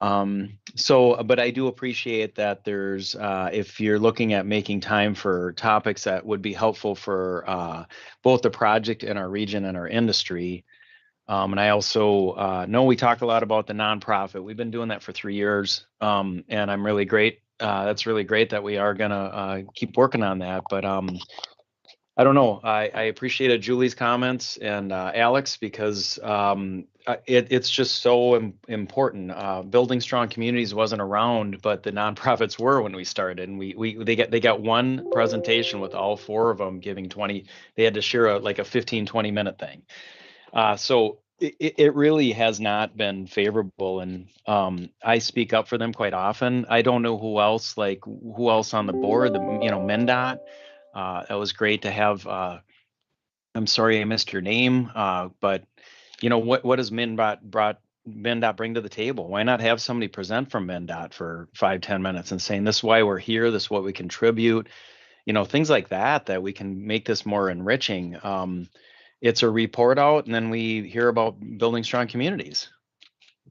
But I do appreciate that there's, if you're looking at making time for topics that would be helpful for both the project in our region and our industry. And I also know we talk a lot about the nonprofit. We've been doing that for 3 years. And I'm really great. That's really great that we are gonna keep working on that. But I don't know. I appreciated Julie's comments and Alex, because it's just so important. Building strong communities wasn't around, but the nonprofits were when we started. And they got one presentation with all 4 of them giving 20. They had to share like a 15-20 minute thing. So it really has not been favorable, and I speak up for them quite often. I don't know who else on the board. MnDOT. That was great to have. I'm sorry I missed your name, but what does MnDOT bring to the table? Why not have somebody present from MnDOT for 5-10 minutes and saying, this is why we're here, this is what we contribute, things like that we can make this more enriching. It's a report out, and then we hear about building strong communities.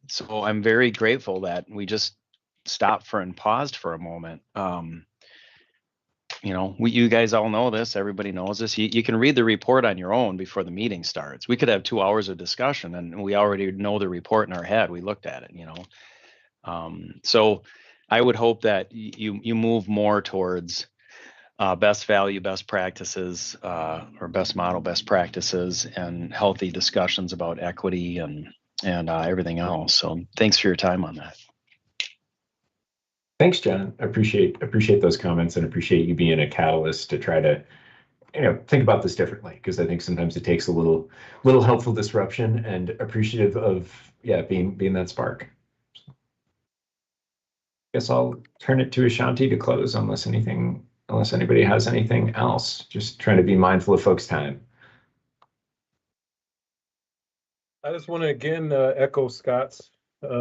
So I'm very grateful that we just stopped and paused for a moment. You guys all know this, everybody knows this. You can read the report on your own before the meeting starts. We could have 2 hours of discussion and we already know the report in our head. We looked at it, So I would hope that you move more towards best value, best practices, or best model, best practices, and healthy discussions about equity and everything else. So thanks for your time on that. Thanks, John. Appreciate those comments and appreciate you being a catalyst to try to, think about this differently, because I think sometimes it takes a little helpful disruption, and appreciative of being that spark. Guess I'll turn it to Ashanti to close unless anybody has anything else. Just trying to be mindful of folks' time. I just want to again echo Scott's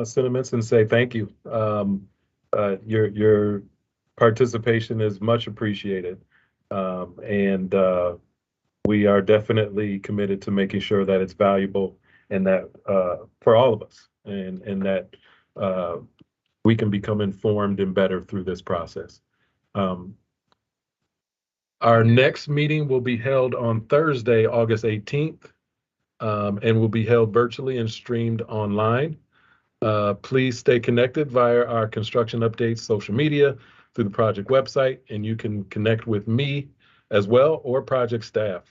sentiments and say thank you. Your participation is much appreciated, and we are definitely committed to making sure that it's valuable and that for all of us, and that we can become informed and better through this process. Our next meeting will be held on Thursday, August 18th, and will be held virtually and streamed online. Please stay connected via our construction updates social media through the project website, and you can connect with me as well or project staff.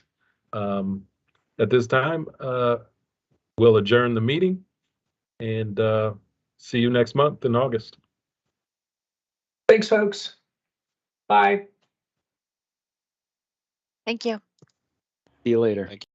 At this time, we'll adjourn the meeting and see you next month in August. Thanks, folks. Bye. Thank you. See you later. Thank you.